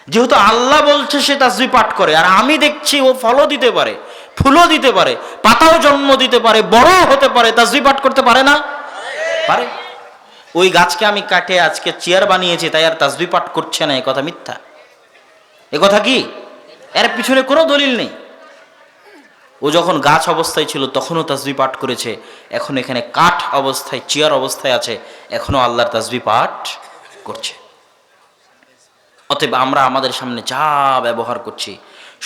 যেহেতু আল্লাহ বলছে সে তাসবিহ পাঠ করে, আর আমি দেখছি ও ফলও দিতে পারে, ফুলও দিতে পারে, পাতাও জন্ম দিতে পারে, বড় হতে পারে, তাসবিহ পাঠ করতে পারে না? পারে। ওই গাছকে আমি কাটে আজকে চেয়ার বানিয়েছি, তাই আর তাসবিহ পাঠ করছে না, এ কথা মিথ্যা। এ কথা কি? এর পিছনে কোনো দলিল নেই। ও যখন গাছ অবস্থায় ছিল তখনও তাসবিহ পাঠ করেছে, এখন এখানে কাঠ অবস্থায়, চেয়ার অবস্থায় আছে, এখনো আল্লাহর তাসবিহ পাঠ করছে। অতএব আমরা আমাদের সামনে যা ব্যবহার করছি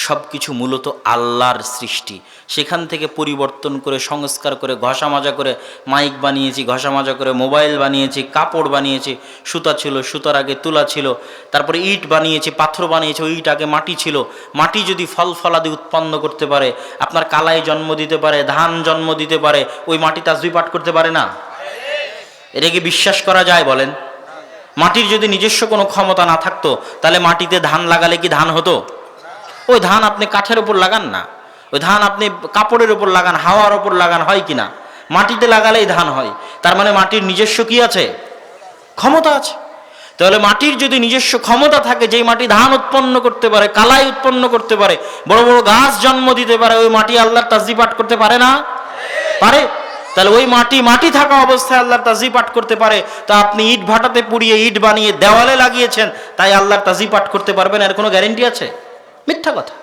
সব কিছু মূলত আল্লাহর সৃষ্টি। সেখান থেকে পরিবর্তন করে, সংস্কার করে, ঘষা মাজা করে মাইক বানিয়েছি, ঘষা মাজা করে মোবাইল বানিয়েছি, কাপড় বানিয়েছি। সুতা ছিল, সুতার আগে তুলা ছিল, তারপরে ইট বানিয়েছি, পাথর বানিয়েছি, ওই ইট আগে মাটি ছিল। মাটি যদি ফল ফলাদি উৎপন্ন করতে পারে, আপনার কালাই জন্ম দিতে পারে, ধান জন্ম দিতে পারে, ওই মাটি তাসবিহ পাঠ করতে পারে না? এটা কি বিশ্বাস করা যায়? বলেন। মাটির যদি নিজস্ব কোনো ক্ষমতা না থাকতো, তাহলে মাটিতে ধান লাগালে কি ধান হতো? ওই ধান আপনি কাঠের উপর লাগান না, ওই ধান আপনি কাপড়ের উপর লাগান, হাওয়ার উপর লাগান, হয় কি না? মাটিতে লাগালেই ধান হয়। তার মানে মাটির নিজস্ব কি আছে? ক্ষমতা আছে। তাহলে মাটির যদি নিজস্ব ক্ষমতা থাকে, যেই মাটি ধান উৎপন্ন করতে পারে, কালাই উৎপন্ন করতে পারে, বড় বড় গাছ জন্ম দিতে পারে, ওই মাটি আল্লাহর তাসবিহ পাঠ করতে পারে না? পারে। তাহলে ওই মাটি থাকা অবস্থায় আল্লাহর তাসবিহ পাঠ করতে পারে, তা আপনি ইট ভাটাতে পুড়িয়ে ইট বানিয়ে দেওয়ালে লাগিয়েছেন, তাই আল্লাহর তাসবিহ পাঠ করতে পারবেন? এর কোনো গ্যারেন্টি আছে? মিথ্যা কথা।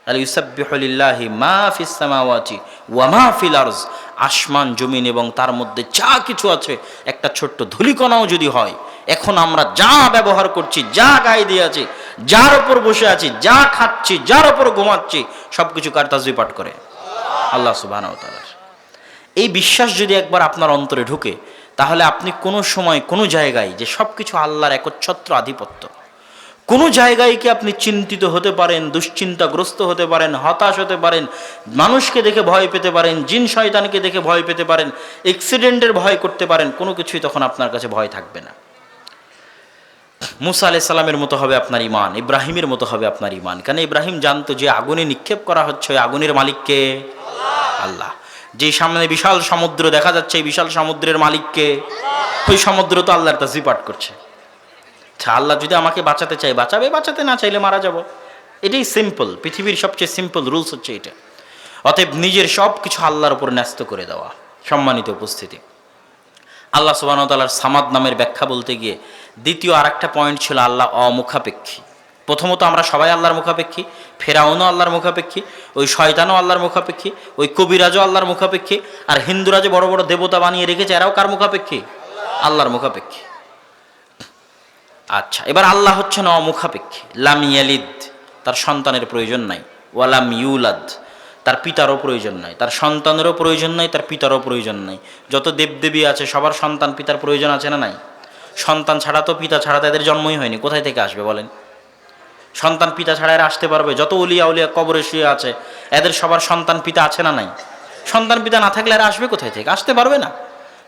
আল ইউসাব্বিহু লিল্লাহি মা ফিস সামাওয়াতি ওয়া মা ফিল আরজ, আসমান জমিন এবং তার মধ্যে যা কিছু আছে, একটা ছোট্ট ধূলিকণাও যদি হয়, এখন আমরা যা ব্যবহার করছি, যা গায়ে দিয়ে আছি, যার ওপর বসে আছি, যা খাচ্ছি, যার ওপর ঘুমাচ্ছি, সব কিছু কার তাসবিহ পাঠ করে? আল্লাহ সুবহানাহু ওয়া তাআলার। এই বিশ্বাস যদি একবার আপনার অন্তরে ঢুকে, তাহলে আপনি কোনো সময় কোনো জায়গায় যে সব কিছু আল্লাহর একচ্ছত্র আধিপত্য, কোনো জায়গায় কি আপনি চিন্তিত হতে পারেন, দুশ্চিন্তাগ্রস্ত হতে পারেন, হতাশ হতে পারেন, মানুষকে দেখে ভয় পেতে পারেন, জিন শয়তানকে দেখে ভয় পেতে পারেন, অ্যাক্সিডেন্টের ভয় করতে পারেন, কোনো কিছুই তখন আপনার কাছে ভয় থাকবে না। মুসা আলাইহিস সালামের মতো হবে আপনার ঈমান, ইব্রাহিমের মতো হবে আপনার ঈমান। কারণ ইব্রাহিম জানতো যে আগুনে নিক্ষেপ করা হচ্ছে, ওই আগুনের মালিককে? আল্লাহ। যে সামনে বিশাল সমুদ্র দেখা যাচ্ছে, এই বিশাল সমুদ্রের মালিককে? ওই সমুদ্র তো আল্লাহর তাসবিহ পাঠ করছে। আল্লাহ যদি আমাকে বাঁচাতে চায় বাঁচাবে, বাঁচাতে না চাইলে মারা যাব। এটাই সিম্পল, পৃথিবীর সবচেয়ে সিম্পল রুলস হচ্ছে এটা। অতএব নিজের সব কিছু আল্লাহর উপর ন্যস্ত করে দেওয়া। সম্মানিত উপস্থিতি, আল্লাহ সুবহানাহু ওয়া তাআলার সামাদ নামের ব্যাখ্যা বলতে গিয়ে দ্বিতীয় আরেকটা পয়েন্ট ছিল আল্লাহ অমুখাপেক্ষী। প্রথমত আমরা সবাই আল্লাহর মুখাপেক্ষী, ফেরাউনও আল্লাহর মুখাপেক্ষী, ওই শয়তানও আল্লাহর মুখাপেক্ষী, ওই কবিরাজও আল্লাহর মুখাপেক্ষী, আর হিন্দুরা যে বড় বড় দেবতা বানিয়ে রেখেছে এরাও কার মুখাপেক্ষী? আল্লাহর মুখাপেক্ষী। আচ্ছা, এবার আল্লাহ হচ্ছেন অমুখাপেক্ষী। লাম ইয়ালিদ, তার সন্তানের প্রয়োজন নাই। ওয়ালাম ইউলাদ, তার পিতারও প্রয়োজন নাই, তার সন্তানেরও প্রয়োজন নাই, তার পিতারও প্রয়োজন নাই। যত দেবদেবী আছে সবার সন্তান পিতার প্রয়োজন আছে না নাই? সন্তান ছাড়া তো, পিতা ছাড়া তাদের জন্মই হয়নি, কোথায় থেকে আসবে বলেন? সন্তান পিতা ছাড়া এরা আসতে পারবে? যত উলিয়া উলিয়া কবরে শুয়ে আছে, এদের সবার সন্তান পিতা আছে না নাই? সন্তান পিতা না থাকলে এরা আসবে কোথায় থেকে? আসতে পারবে না।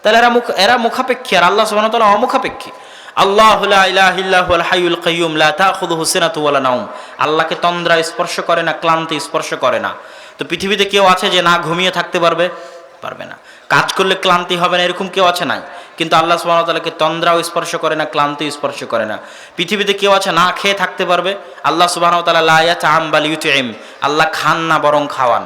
তাহলে এরা মুখাপেক্ষী আর আল্লাহ সুবহানাহু ওয়া তাআলা অমুখাপেক্ষী। আল্লাহু লা ইলাহা ইল্লা হুয়াল হাইয়ুল কাইয়্যুম লা তাখুযুহু সিনাতু ওয়ালা নাওম। আল্লাহকে তন্দ্রা স্পর্শ করে না, ক্লান্তি স্পর্শ করে না। তো পৃথিবীতে কেউ আছে যে না ঘুমিয়ে থাকতে পারবে? পারবে না। কাজ করলে ক্লান্তি হবে না এরকম কেউ আছে? নাই। কিন্তু আল্লাহ সুবহানাহু ওয়া তাআলাকে তন্দ্রাও স্পর্শ করে না, ক্লান্তি স্পর্শ করে না। পৃথিবীতে কেউ আছে না খেয়ে থাকতে পারবে? আল্লাহ সুবহানাহু ওয়া তাআলা লা ইয়াতআম বাল ইউতঈম। আল্লাহ খান না বরং খাওয়ান।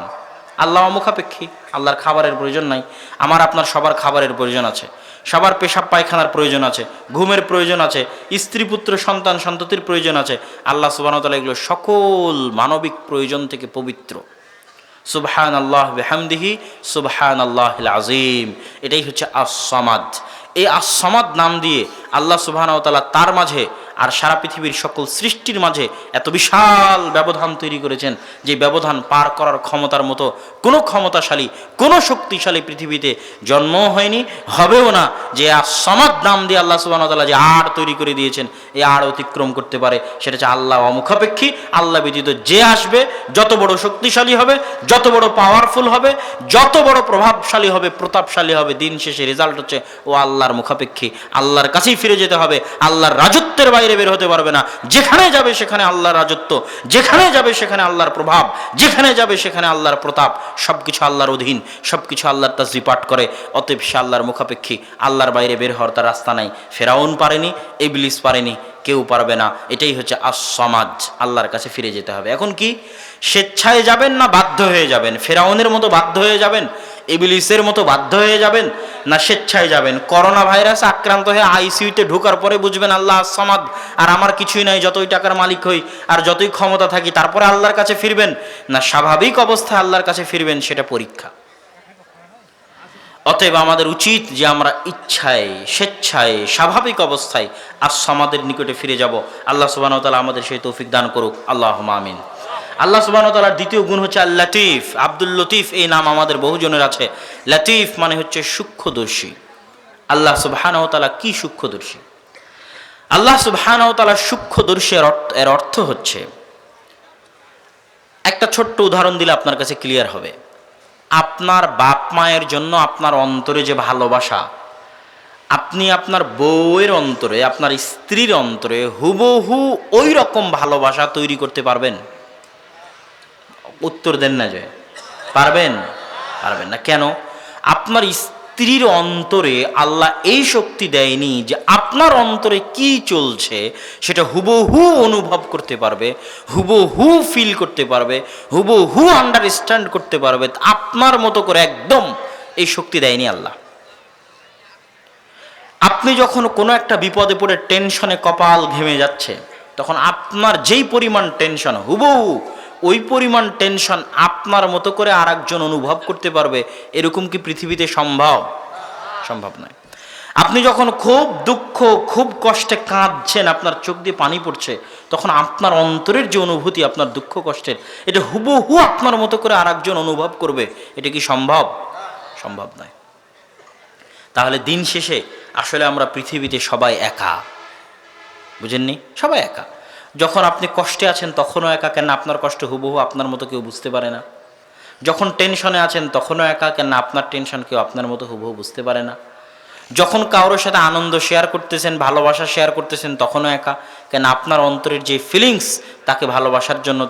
আল্লাহ অমুখাপেক্ষী, আল্লাহর খাবারের প্রয়োজন নাই। আমার আপনার সবার খাবারের প্রয়োজন আছে, সবার পেশাব পায়খানার প্রয়োজন আছে, ঘুমের প্রয়োজন আছে, স্ত্রী পুত্র সন্তান সন্ততির প্রয়োজন আছে। আল্লাহ সুবহানাহু ওয়া তাআলা এগুলো সকল মানবিক প্রয়োজন থেকে পবিত্র। সুবহানাল্লাহ বিহামদিহি সুবহানাল্লাহিল আযীম। এটাই হচ্ছে আস-সামাদ। এই আস-সামাদ নাম দিয়ে আল্লাহ সুবহানাহু ওয়া তাআলা তার মাঝে আর সারা পৃথিবীর সকল সৃষ্টির মাঝে এত বিশাল ব্যবধান তৈরি করেছেন, যে ব্যবধান পার করার ক্ষমতার মতো কোনো ক্ষমতাশালী, কোনো শক্তিশালী পৃথিবীতে জন্ম হয়নি, হবেও না। যে আস-সামাদ নাম দিয়ে আল্লাহ সুবহানাহু ওয়া তাআলা যে আড় তৈরি করে দিয়েছেন, এই আড় অতিক্রম করতে পারে সেটা হচ্ছে আল্লাহ অমুখাপেক্ষী। আল্লাহ ব্যতীত যে আসবে, যত বড় শক্তিশালী হবে, যত বড় পাওয়ারফুল হবে, যত বড় প্রভাবশালী হবে, প্রতাপশালী হবে, দিন শেষে রেজাল্ট হচ্ছে ও আল্লাহর মুখাপেক্ষী। আল্লাহর কাছেই ফিরে যেতে হবে, আল্লাহর রাজত্বের বাইরে বের হতে পারবে না। যেখানে যাবে সেখানে আল্লাহর রাজত্ব, যেখানে যাবে সেখানে আল্লাহর প্রভাব, যেখানে যাবে সেখানে আল্লাহর প্রতাপ। সবকিছু আল্লাহর অধীন, সবকিছু আল্লাহর তাসবিহ পাঠ করে। অতএব সে আল্লাহর মুখাপেক্ষী, আল্লাহর বাইরে বের হওয়ার তার রাস্তা নাই। ফেরাউন পারেনি, ইবলিস পারেনি, কেউ পারবে না। এটাই হচ্ছে আস-সামাদ। আল্লাহর কাছে ফিরে যেতে হবে। এখন কি স্বেচ্ছায় যাবেন না বাধ্য হয়ে যাবেন? ফেরাউনের মতো বাধ্য হয়ে যাবেন, ইবলিসের মতো বাধ্য হয়ে যাবেন, না স্বেচ্ছায় যাবেন? করোনা ভাইরাসে আক্রান্ত হয়ে আইসিইউতে ঢোকার পরে বুঝবেন আল্লাহ আস-সামাদ, আর আমার কিছুই নাই, যতই টাকার মালিক হই আর যতই ক্ষমতা থাকি, তারপরে আল্লাহর কাছে ফিরবেন? না স্বাভাবিক অবস্থায় আল্লাহর কাছে ফিরবেন? সেটা পরীক্ষা। অতএব আমাদের উচিত যে আমরা ইচ্ছায়, স্বেচ্ছায়, স্বাভাবিক অবস্থায় আস-সামাদের নিকটে ফিরে যাব। আল্লাহ সুবহানাহু ওয়া তাআলা আমাদের সেই তৌফিক দান করুক, আল্লাহুম্মা আমিন। আল্লাহ সুবহানাহু ওয়া তাআলার দ্বিতীয় গুণ হচ্ছে আল লতিফ। আব্দুল লতিফ এই নাম আমাদের বহুজনের আছে। লতিফ মানে হচ্ছে সূক্ষ্মদর্শী। আল্লাহ সুবহানাহু ওয়া তাআলা কি সূক্ষ্মদর্শী? আল্লাহ সুবহানাহু ওয়া তাআলা সূক্ষ্মদর্শী এর অর্থ হচ্ছে, একটা ছোট্ট উদাহরণ দিলে আপনার কাছে ক্লিয়ার হবে। আপনার বাপ মায়ের জন্য আপনার অন্তরে যে ভালোবাসা, আপনি আপনার বউয়ের অন্তরে, আপনার স্ত্রীর অন্তরে হুবহু ওই রকম ভালোবাসা তৈরি করতে পারবেন? উত্তর দেন না যে পারবেন? পারবেন না। কেন? আপনার স্ত্রীর অন্তরে আল্লাহ এই শক্তি দেয়নি যে আপনার অন্তরে কি চলছে সেটা হুবহু অনুভব করতে পারবে, হুবহু ফিল করতে পারবে, হুবহু আন্ডারস্ট্যান্ড করতে পারবে আপনার মতো করে। একদম এই শক্তি দেয়নি আল্লাহ। আপনি যখন কোনো একটা বিপদে পড়ে টেনশনে কপাল ঘেমে যাচ্ছে, তখন আপনার যেই পরিমাণ টেনশন, হুবহু ওই পরিমাণ টেনশন আপনার মতো করে আর একজন অনুভব করতে পারবে, এরকম কি পৃথিবীতে সম্ভব? সম্ভব নয়। আপনি যখন খুব দুঃখ, খুব কষ্টে কাঁদছেন, আপনার চোখ দিয়ে পানি পড়ছে, তখন আপনার অন্তরের যে অনুভূতি আপনার দুঃখ কষ্টের, এটা হুবহু আপনার মতো করে আর একজন অনুভব করবে। এটা কি সম্ভব? সম্ভব নয়। তাহলে দিন শেষে আসলে আমরা পৃথিবীতে সবাই একা। বুঝেননি? সবাই একা। যখন আপনি কষ্টে আছেন তখনও একা। কেন? আপনার কষ্ট হুবহু আপনার মতো কেউ বুঝতে পারে না। যখন টেনশনে আছেন তখনও একা। কেন? আপনার টেনশন কেউ আপনার মতো হুবহু বুঝতে পারে না। যখন কারোর সাথে আনন্দ শেয়ার করতেছেন, ভালোবাসা শেয়ার করতেছেন, তখনও একা। কেন? আপনার অন্তরের যে ফিলিংস, তাকে ভালোবাসার জন্য,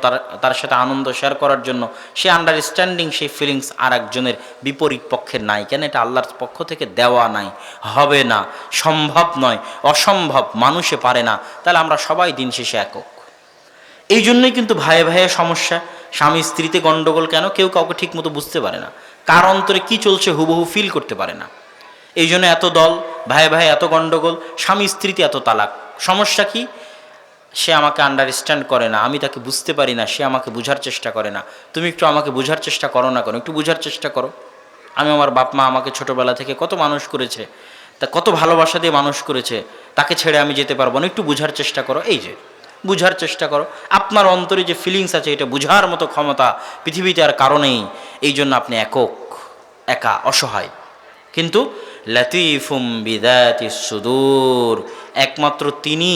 তার সাথে আনন্দ শেয়ার করার জন্য সে আন্ডারস্ট্যান্ডিং, সেই ফিলিংস আর একজনের বিপরীত পক্ষের নাই। কেন? এটা আল্লাহর পক্ষ থেকে দেওয়া নাই, হবে না, সম্ভব নয়, অসম্ভব, মানুষে পারে না। তাহলে আমরা সবাই দিন শেষে একক। এই জন্যই কিন্তু ভাইয়ে ভাইয়ে সমস্যা, স্বামী স্ত্রীতে গণ্ডগোল। কেন? কেউ কাউকে ঠিক মতো বুঝতে পারে না, কার অন্তরে কি চলছে হুবহু ফিল করতে পারে না। এই জন্য এত দল, ভাইয়ে ভাইয়ে এত গণ্ডগোল, স্বামী স্ত্রীতে এত তালাক। সমস্যা কি? সে আমাকে আন্ডারস্ট্যান্ড করে না, আমি তাকে বুঝতে পারি না, সে আমাকে বোঝার চেষ্টা করে না। তুমি একটু আমাকে বোঝার চেষ্টা করো না, একটু বোঝার চেষ্টা করো। আমার বাপ মা আমাকে ছোটোবেলা থেকে কত মানুষ করেছে, তা কত ভালোবাসা দিয়ে মানুষ করেছে, তাকে ছেড়ে আমি যেতে পারবো না, একটু বোঝার চেষ্টা করো। এই যে বুঝার চেষ্টা করো। আপনার অন্তরে যে ফিলিংস আছে, এটা বুঝার মতো ক্ষমতা পৃথিবীতে আর কারণেই। এই জন্য আপনি একক, একা, অসহায়। কিন্তু লতিফুম বিযাতিস সুদূর, একমাত্র তিনি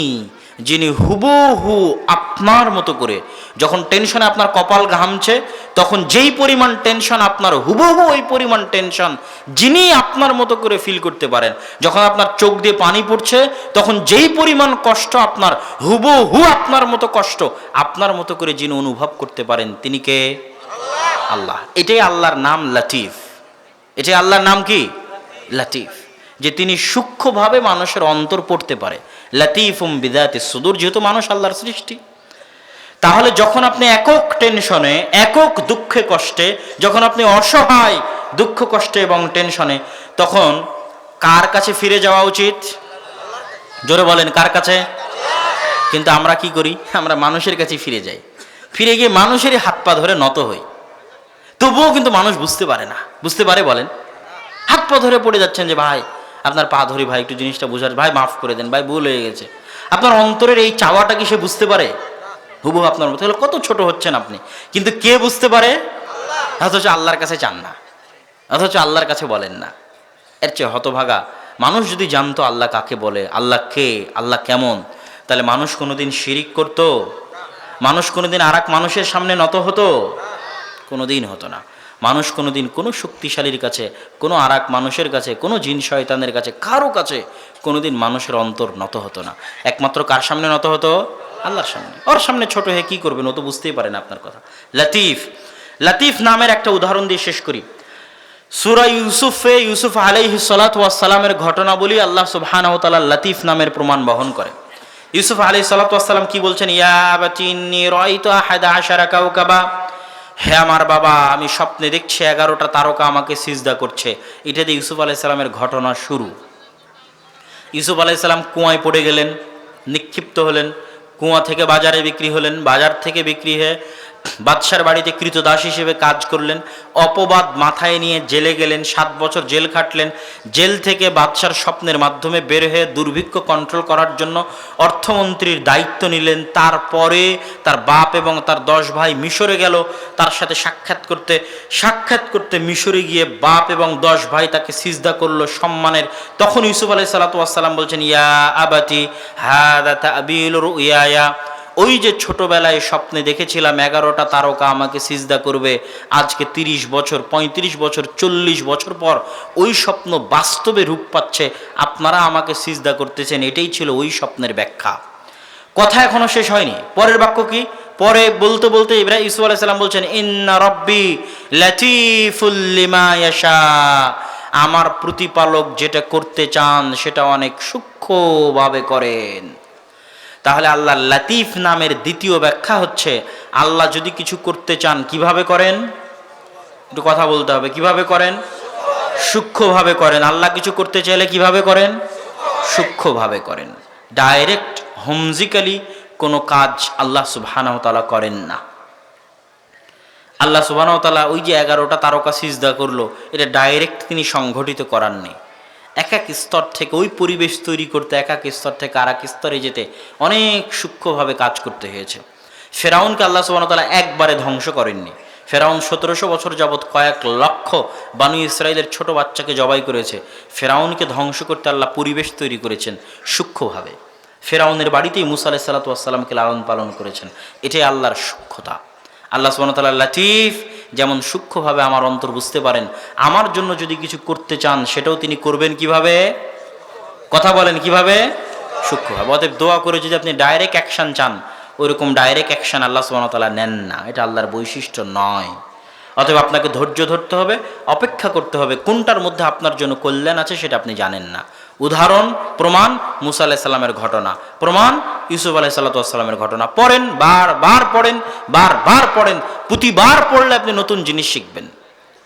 যিনি হুবহু আপনার মতো করে, যখন টেনশনে আপনার কপাল ঘামছে তখন যেই পরিমাণ টেনশন আপনার, হুবহু ওই পরিমাণ টেনশন যিনি আপনার মতো করে ফিল করতে পারেন। যখন আপনার চোখ দিয়ে পানি পড়ছে তখন যেই পরিমাণ কষ্ট আপনার, হুবহু আপনার মতো কষ্ট আপনার মতো করে যিনি অনুভব করতে পারেন, তিনি কে? আল্লাহ। এটাই আল্লাহর নাম লতিফ। এটাই আল্লাহর নাম কি? লতিফ। যে তিনি সূক্ষ্মভাবে মানুষের অন্তর পড়তে পারে। লতিফুম বিযাতিস সুদূর, যেহেতু মানুষ আল্লাহর সৃষ্টি। তাহলে যখন আপনি একক টেনশনে, একক দুঃখে কষ্টে, যখন আপনি অসহায় দুঃখ কষ্টে এবং টেনশনে, তখন কার কাছে ফিরে যাওয়া উচিত? জোরে বলেন, কার কাছে? কিন্তু আমরা কি করি? আমরা মানুষের কাছে ফিরে যাই, ফিরে গিয়ে মানুষেরই হাত পা ধরে নত হই। তবুও কিন্তু মানুষ বুঝতে পারে না। বুঝতে পারে? বলেন। হাত পা ধরে পড়ে যাচ্ছেন যে ভাই আপনার পা ধরি, ভাই একটু জিনিসটা বোঝার, ভাই মাফ করে দেন, ভাই ভুল হয়ে গেছে। আপনার অন্তরের এই চাওয়াটা কি সে বুঝতে পারে? হুবহু আপনার মতো। তাহলে কত ছোট হচ্ছেন আপনি। কিন্তু কে বুঝতে পারে? অথচ আল্লাহর কাছে চান না, অথচ আল্লাহর কাছে বলেন না। এর চেয়ে হতভাগা মানুষ যদি জানতো আল্লাহ কাকে বলে, আল্লাহ কে, আল্লাহ কেমন, তাহলে মানুষ কোনোদিন শিরিক করতো? মানুষ কোনোদিন আর এক মানুষের সামনে নত হতো? কোনোদিন হতো না। মানুষ কোনোদিন কোনো শক্তিশালীর কাছে, কোনো আর এক মানুষের কাছে, কোনো জিন শয়তানের কাছে, কারো কাছে কোনোদিন মানুষের অন্তর নত হতো না। একমাত্র কার সামনে নত হতো? আল্লাহর সামনে। ওর সামনে ছোট হয়ে কি করবেন? ও তো বুঝতেই পারে না আপনার কথা। লতিফ। লতিফ নামের একটা উদাহরণ দিয়ে শেষ করি। সূরা ইউসুফে ইউসুফ আলাইহিস সালাতু ওয়াস সালামের ঘটনাবলী আল্লাহ সুবহানাহু ওয়া তাআলা লতিফ নামের প্রমাণ বহন করে। ইউসুফ আলাইহিস সালাতু ওয়াস সালাম কি বলছেন? ইয়া আবাতি ইন্নী রাআইতু আহাদা আশারা কাওকাবা, হে আমার বাবা, আমি স্বপ্নে দেখছি 11টা তারকা আমাকে সিজদা করছে। এটা দিয়ে ইউসুফ আলাইহিস সালামের ঘটনা শুরু। ইউসুফ আলাইহিস সালাম কুয়ায় পড়ে গেলেন, নিক্ষিপ্ত হলেন, কুয়া থেকে বাজারে বিক্রি হলেন, বাজার থেকে বিক্রি হয়ে বাদশার বাড়িতে কৃতদাস হিসেবে কাজ করলেন, অপবাদ মাথায় নিয়ে জেলে গেলেন, 7 বছর জেল খাটলেন। জেল থেকে বাদশার স্বপ্নের মাধ্যমে বের হয়ে দুর্ভিক্ষ কন্ট্রোল করার জন্য অর্থমন্ত্রীর দায়িত্ব নিলেন। তারপরে তার বাপ এবং তার 10 ভাই মিশরে গেল তার সাথে সাক্ষাৎ করতে মিশরে গিয়ে বাপ এবং 10 ভাই তাকে সিজদা করলো সম্মানের। তখন ইউসুফ আলাইহিস সালাতু ওয়াস সালাম বলছেন, ইয়া আবাতি হাযা তা'বীলু রুয়ায়া, ওই যে ছোটবেলায় স্বপ্নে দেখেছিলাম 11টা তারকা আমাকে সিজদা করবে, আজকে 30 বছর, 35 বছর, 40 বছর পর ওই স্বপ্ন বাস্তবে রূপ পাচ্ছে, আপনারা আমাকে সিজদা করতেছেন। এটাই ছিল ওই স্বপ্নের ব্যাখ্যা। কথা এখনো শেষ হয়নি। পরের বাক্য কি? পরে বলতে বলতে ইব্রাহিম ইউসুফ আলাইহিস সালাম বলছেন, ইন্না রাব্বি লাতীফুল লিমা ইয়াশা, আমার প্রতিপালক যেটা করতে চান সেটা অনেক সূক্ষ্মভাবে করেন। তাহলে আল্লাহ লতিফ নামের দ্বিতীয় ব্যাখ্যা হচ্ছে, আল্লাহ যদি কিছু করতে চান কিভাবে করেন? একটু কথা বলতে হবে। কিভাবে করেন? সূক্ষ্মভাবে করেন। আল্লাহ কিছু করতে চাইলে কিভাবে করেন? সূক্ষ্মভাবে করেন। ডাইরেক্ট হোমজিক্যালি কোনো কাজ আল্লাহ সুবহানাহু ওয়া তাআলা করেন না। আল্লাহ সুবহানাহু ওয়া তাআলা ওই যে 11টা তারকা সিজদা করলো, এটা ডাইরেক্ট তিনি সংঘটিত করাননি। এক এক স্তর থেকে ওই পরিবেশ তৈরি করতে, এক এক স্তর থেকে আর এক স্তরে যেতে অনেক সূক্ষ্মভাবে কাজ করতে হয়েছে। ফেরাউনকে আল্লাহ সুবহানাহু ওয়া তাআলা একবারে ধ্বংস করেননি। ফেরাউন 1700 বছর যাবৎ কয়েক লক্ষ বানু ইসরাইলের ছোট বাচ্চাকে জবাই করেছে। ফেরাউনকে ধ্বংস করতে আল্লাহ পরিবেশ তৈরি করেছেন সূক্ষ্মভাবে। ফেরাউনের বাড়িতেই মুসা আলাইহিস সালাতু ওয়াস সালামকে লালন পালন করেছেন। এটাই আল্লাহর সূক্ষ্মতা। আল্লাহ সুবহানাহু ওয়া তাআলা লতিফ, যেমন সূক্ষ্মভাবে আমার অন্তর বুঝতে পারেন, আমার জন্য যদি কিছু করতে চান সেটাও তিনি করবেন কিভাবে? কথা বলেন, কিভাবে? সূক্ষ্মভাবে। অতএব দোয়া করে যদি আপনি ডাইরেক্ট অ্যাকশন চান, ওইরকম ডাইরেক্ট অ্যাকশন আল্লাহ সুবহানাহু ওয়া তাআলা নেন না। এটা আল্লাহর বৈশিষ্ট্য নয়। অতএব আপনাকে ধৈর্য ধরতে হবে, অপেক্ষা করতে হবে। কোনটার মধ্যে আপনার জন্য কল্যাণ আছে সেটা আপনি জানেন না। উদাহরণ, প্রমাণ মুসা আলাইহিস সালামের ঘটনা, প্রমাণ ইউসুফ আলাইহিস সালামের ঘটনা। পড়েন, বারবার পড়েন, বারবার পড়েন। প্রতিবার পড়লে আপনি নতুন জিনিস শিখবেন।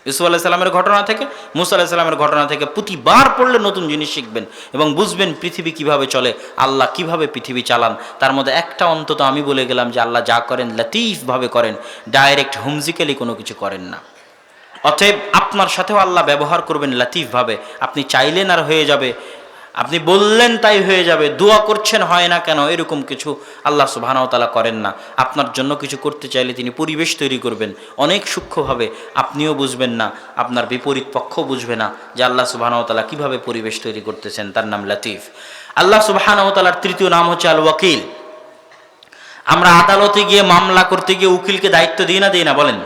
ইউসুফ আলাইহিস সালামের ঘটনা থেকে, মুসা আলাইহিস সালামের ঘটনা থেকে প্রতিবার পড়লে নতুন জিনিস শিখবেন এবং বুঝবেন পৃথিবী কিভাবে চলে, আল্লাহ কিভাবে পৃথিবী চালান। তার মধ্যে একটা অন্তত আমি বলে গেলাম যে আল্লাহ যা করেন লতিফভাবে করেন, ডাইরেক্ট হোমজিক্যালি কোনো কিছু করেন না। অতএব আপনার সাথেও আল্লাহ ব্যবহার করবেন লতিফভাবে। আপনি চাইলেন আর হয়ে যাবে, আপনি বললেন তাই হয়ে যাবে, দোয়া করছেন হয় না কেন, এরকম কিছু আল্লাহ সুবহানাহু ওয়া তাআলা করেন না। আপনার জন্য কিছু করতে চাইলে তিনি পরিবেশ তৈরি করবেন অনেক সূক্ষ্মভাবে। আপনিও বুঝবেন না, আপনার বিপরীত পক্ষ বুঝবে না যে আল্লাহ সুবহানাহু ওয়া তাআলা কীভাবে পরিবেশ তৈরি করতেছেন। তার নাম লতিফ। আল্লাহ সুবহানাহু ওয়া তাআলার তৃতীয় নাম হচ্ছে আল ওয়াকিল। আমরা আদালতে গিয়ে মামলা করতে গিয়ে উকিলকে দায়িত্ব দিই না, দিই না বলেন?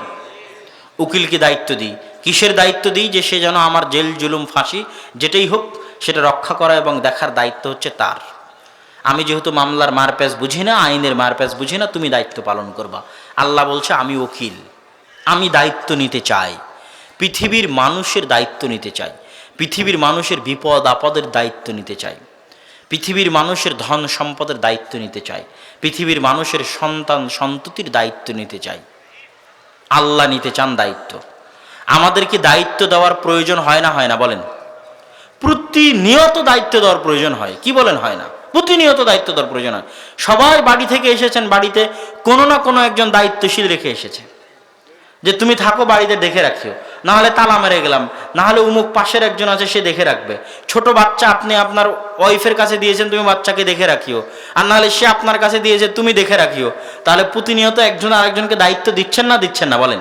উকিলকে দায়িত্ব দিই। কিসের দায়িত্ব দিই? যে সে যেন আমার জেল জুলুম ফাঁসি যেটাই হোক সেটা রক্ষা করা এবং দেখার দায়িত্ব হচ্ছে তার। আমি যেহেতু মামলার মারপ্যাচ বুঝি না, আইনের মারপ্যাচ বুঝি না, তুমি দায়িত্ব পালন করবা। আল্লাহ বলছে আমি উকিল, আমি দায়িত্ব নিতে চাই, পৃথিবীর মানুষের দায়িত্ব নিতে চাই, পৃথিবীর মানুষের বিপদ আপদের দায়িত্ব নিতে চাই, পৃথিবীর মানুষের ধন সম্পদের দায়িত্ব নিতে চাই, পৃথিবীর মানুষের সন্তান সন্ততির দায়িত্ব নিতে চাই। আল্লাহ নিতে চান দায়িত্ব। আমাদেরকে দায়িত্ব দেওয়ার প্রয়োজন হয় না, হয় না বলেন? প্রতিনিয়ত দায়িত্ব দেওয়ার প্রয়োজন হয়, কি বলেন হয় না? প্রতিনিয়ত দায়িত্ব দেওয়ার প্রয়োজন হয়। সবাই বাড়ি থেকে এসেছেন, বাড়িতে কোনো না কোনো একজন দায়িত্বশীল রেখে এসেছে যে তুমি থাকো, বাড়িতে দেখে রাখিও, না হলে তালা মেরে গেলাম, না হলে উমুক পাশের একজন আছে সে দেখে রাখবে। ছোট বাচ্চা আপনি আপনার ওয়াইফের কাছে দিয়েছেন, তুমি বাচ্চাকে দেখে রাখিও, আর না হলে সে আপনার কাছে দিয়েছে, তুমি দেখে রাখিও। তাহলে প্রতিনিয়ত একজন আরেকজনকে দায়িত্ব দিচ্ছেন না, দিচ্ছেন না বলেন?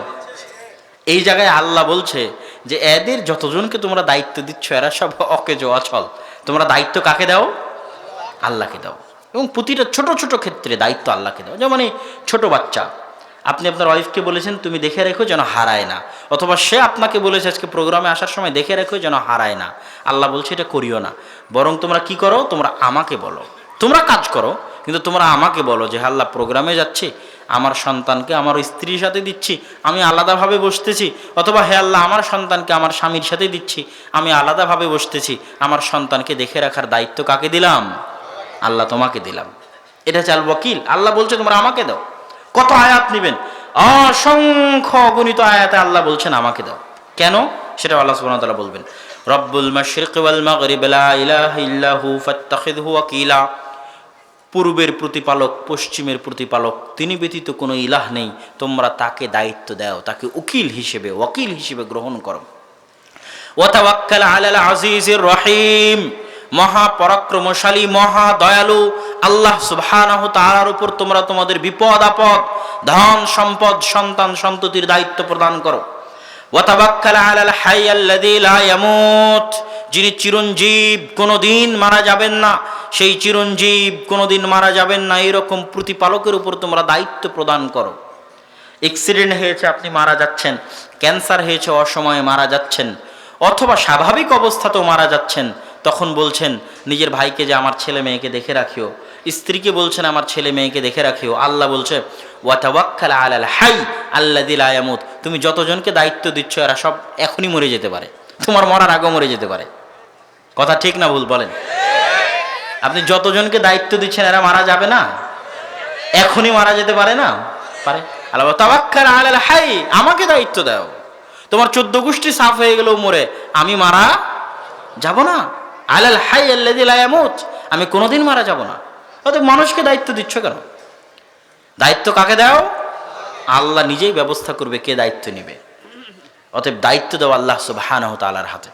এই জায়গায় আল্লাহ বলছে যে এদের যতজনকে তোমরা দায়িত্ব দিচ্ছ এরা সব অকেজো অচল। তোমরা দায়িত্ব কাকে দাও? আল্লাহকে দাও। এবং প্রতিটা ছোট ছোট ক্ষেত্রে দায়িত্ব আল্লাহকে দাও। যেমন এই ছোট বাচ্চা, আপনি আপনার ওয়াইফকে বলেছেন তুমি দেখে রেখো যেন হারায় না, অথবা সে আপনাকে বলেছে আজকে প্রোগ্রামে আসার সময় দেখে রেখো যেন হারায় না। আল্লাহ বলছে এটা করিও না, বরং তোমরা কি করো? তোমরা আমাকে বলো, তোমরা কাজ করো, কিন্তু তোমরা আমাকে বলো যে আল্লাহ প্রোগ্রামে যাচ্ছি, আমার সন্তানকে আমার স্ত্রীর সাথে দিচ্ছি, আমি আলাদাভাবে বসতেছি, অথবা হে আল্লাহ আমার সন্তানকে আমার স্বামীর সাথে দিচ্ছি, আমি আলাদাভাবে বসতেছি, আমার সন্তানকে দেখে রাখার দায়িত্ব কাকে দিলাম? আল্লাহ তোমাকে দিলাম। এটা চাল ওয়াকিল। আল্লাহ বলছে তোমরা আমাকে দাও। কত আয়াত নেবেন? অসংখ্য অগণিত আয়াতে আল্লাহ বলছেন আমাকে দাও। কেন? সেটা আল্লাহ সুবহানাহু ওয়া তাআলা বলবেন। রব্বুল মাশরিক ওয়াল মাগরিব লা ইলাহা ইল্লাহু ফাত্তাখিযহু ওয়াকিলা। পূর্বের প্রতিপালক, পশ্চিমের প্রতিপালক, তিনি ব্যতীত কোনো ইলাহ নেই, তোমরা তাকে দায়িত্ব দাও, তাকে উকিল হিসেবে, ওয়াকিল হিসেবে গ্রহণ করো। ওয়া তাওয়াক্কাল আলাল আজিজির রহিম। মহাপরাক্রমশালী, মহা দয়ালু আল্লাহ সুবহানাহু তাআলার উপর তোমরা তোমাদের বিপদ আপদ, ধন সম্পদ, সন্তান সন্ততির দায়িত্ব প্রদান করো। ওয়া তাওয়াক্কাল আলাল হাই আল্লাযী লা ইয়ামুত। যিনি চিরঞ্জীব, কোনোদিন মারা যাবেন না, সেই চিরঞ্জীব কোনোদিন মারা যাবেন না, এইরকম প্রতিপালকের উপর তোমরা দায়িত্ব প্রদান করো। অ্যাক্সিডেন্ট হয়েছে, আপনি মারা যাচ্ছেন, ক্যান্সার হয়েছে, অসময়ে মারা যাচ্ছেন, অথবা স্বাভাবিক অবস্থাতেও মারা যাচ্ছেন, তখন বলছেন নিজের ভাইকে যে আমার ছেলে মেয়েকে দেখে রাখিও, স্ত্রীকে বলছেন আমার ছেলে মেয়েকে দেখে রাখিও। আল্লাহ বলছে ওয়া তাওয়াক্কাল আলাল হাই আল্লাযী লা ইয়ামুত। তুমি যতজনকে দায়িত্ব দিচ্ছ এরা সব এখনই মরে যেতে পারে, তোমার মরার আগেও মরে যেতে পারে। কথা ঠিক না ভুল বলেন? আপনি যতজনকে দায়িত্ব দিচ্ছেন এরা মারা যাবে না? এখনই মারা যেতে পারে না? পারে। আল্লাহ তাওয়াক্কাল আলাল হাই, আমাকে দায়িত্ব দাও। তোমার 14 গোষ্ঠী সাফ হয়ে গেলেও মরে, আমি মারা যাব না। আলাল হাই আল্লাযী লা ইয়ামুত, আমি কোনোদিন মারা যাব না। অতএব মানুষকে দায়িত্ব দিচ্ছ কেন? দায়িত্ব কাকে দাও? আল্লাহ নিজেই ব্যবস্থা করবে কে দায়িত্ব নেবে। অতএব দায়িত্ব দাও আল্লাহ সুবহানাহু ওয়া তাআলার হাতে।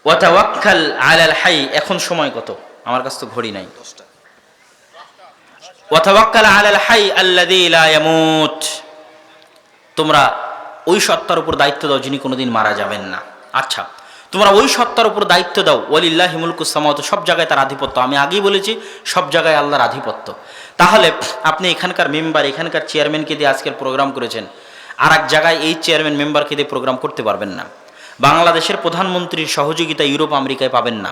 ওয়া তাওয়াক্কাল আলাল হাই। এখন সময় কত? আমার কাছে তো ঘড়ি নাই। ওয়া তাওয়াক্কাল আলাল হাই আল্লাযী লা ইয়ামুত। তোমরা ওই সত্তার উপর দায়িত্ব দাও যিনি কোনোদিন মারা যাবেন না। আচ্ছা, তোমরা ওই সত্তার উপর দায়িত্ব দাও, ওয়ালিল্লাহি মুলকুস সামাওয়াতি, সব জায়গায় তার আধিপত্য। আমি আগেই বলেছি সব জায়গায় আল্লাহর আধিপত্য। তাহলে আপনি এখানকার মেম্বার, এখানকার চেয়ারম্যানকে দিয়ে আজকের প্রোগ্রাম করেছেন, আর এক জায়গায় এই চেয়ারম্যান মেম্বারকে দিয়ে প্রোগ্রাম করতে পারবেন না। বাংলাদেশের প্রধানমন্ত্রীর সহযোগিতা ইউরোপ আমেরিকায় পাবেন না।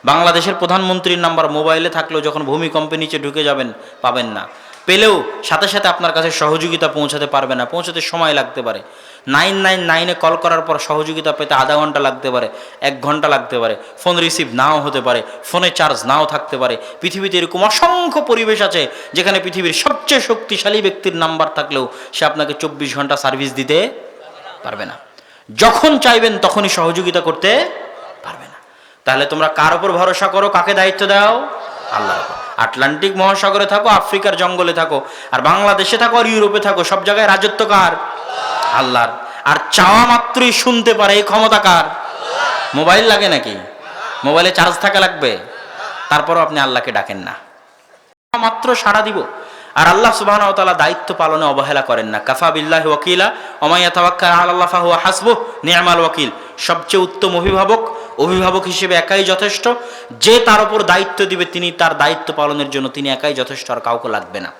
বাংলাদেশের প্রধানমন্ত্রীর নাম্বার মোবাইলে থাকলেও যখন ভূমিকম্পে নিচে ঢুকে যাবেন পাবেন না। পেলেও সাথে সাথে আপনার কাছে সহযোগিতা পৌঁছাতে পারবে না, পৌঁছাতে সময় লাগতে পারে। 999-এ কল করার পর সহযোগিতা পেতে আধা ঘন্টা লাগতে পারে, 1 ঘন্টা লাগতে পারে, ফোন রিসিভ নাও হতে পারে, ফোনে চার্জ নাও থাকতে পারে। পৃথিবীতে এরকম অসংখ্য পরিবেশ আছে যেখানে পৃথিবীর সবচেয়ে শক্তিশালী ব্যক্তির নাম্বার থাকলেও সে আপনাকে 24 ঘন্টা সার্ভিস দিতে পারবে না। যখন চাইবেন তখনই সহযোগিতা করতে পারবে না। তাহলে তোমরা কার উপর ভরসা করো? কাকে দায়িত্ব দাও? আল্লাহর উপর। আটলান্টিক মহাসাগরে থাকো, আফ্রিকার জঙ্গলে থাকো, আর বাংলাদেশে থাকো, আর ইউরোপে থাকো, সব জায়গায় রাজত্ব কার? আল্লাহর। আর চাওয়া মাত্রই শুনতে পারে, এই ক্ষমতা কার? মোবাইল লাগে নাকি? মোবাইলে চার্জ থাকা লাগবে? তারপরও আপনি আল্লাহকে ডাকেন না, মাত্র সাড়া দিব। আর আল্লাহ সুবহানাহু ওয়া তাআলা দায়িত্ব পালনে অবহেলা করেন না। কাফা বিল্লাহি ওয়াকিলা ওয়া মান ইয়াতাওয়াক্কাল আলাল্লাহি ফাহুয়া হাসবুহ নি'মাল ওয়াকিল। সবচেয়ে উত্তম অভিভাবক অভিভাবক হিসেবে একাই যথেষ্ট। যে তার উপর দায়িত্ব দিবে তিনি তার দায়িত্ব পালনের জন্য তিনি একাই যথেষ্ট, আর কাউকে লাগবে না।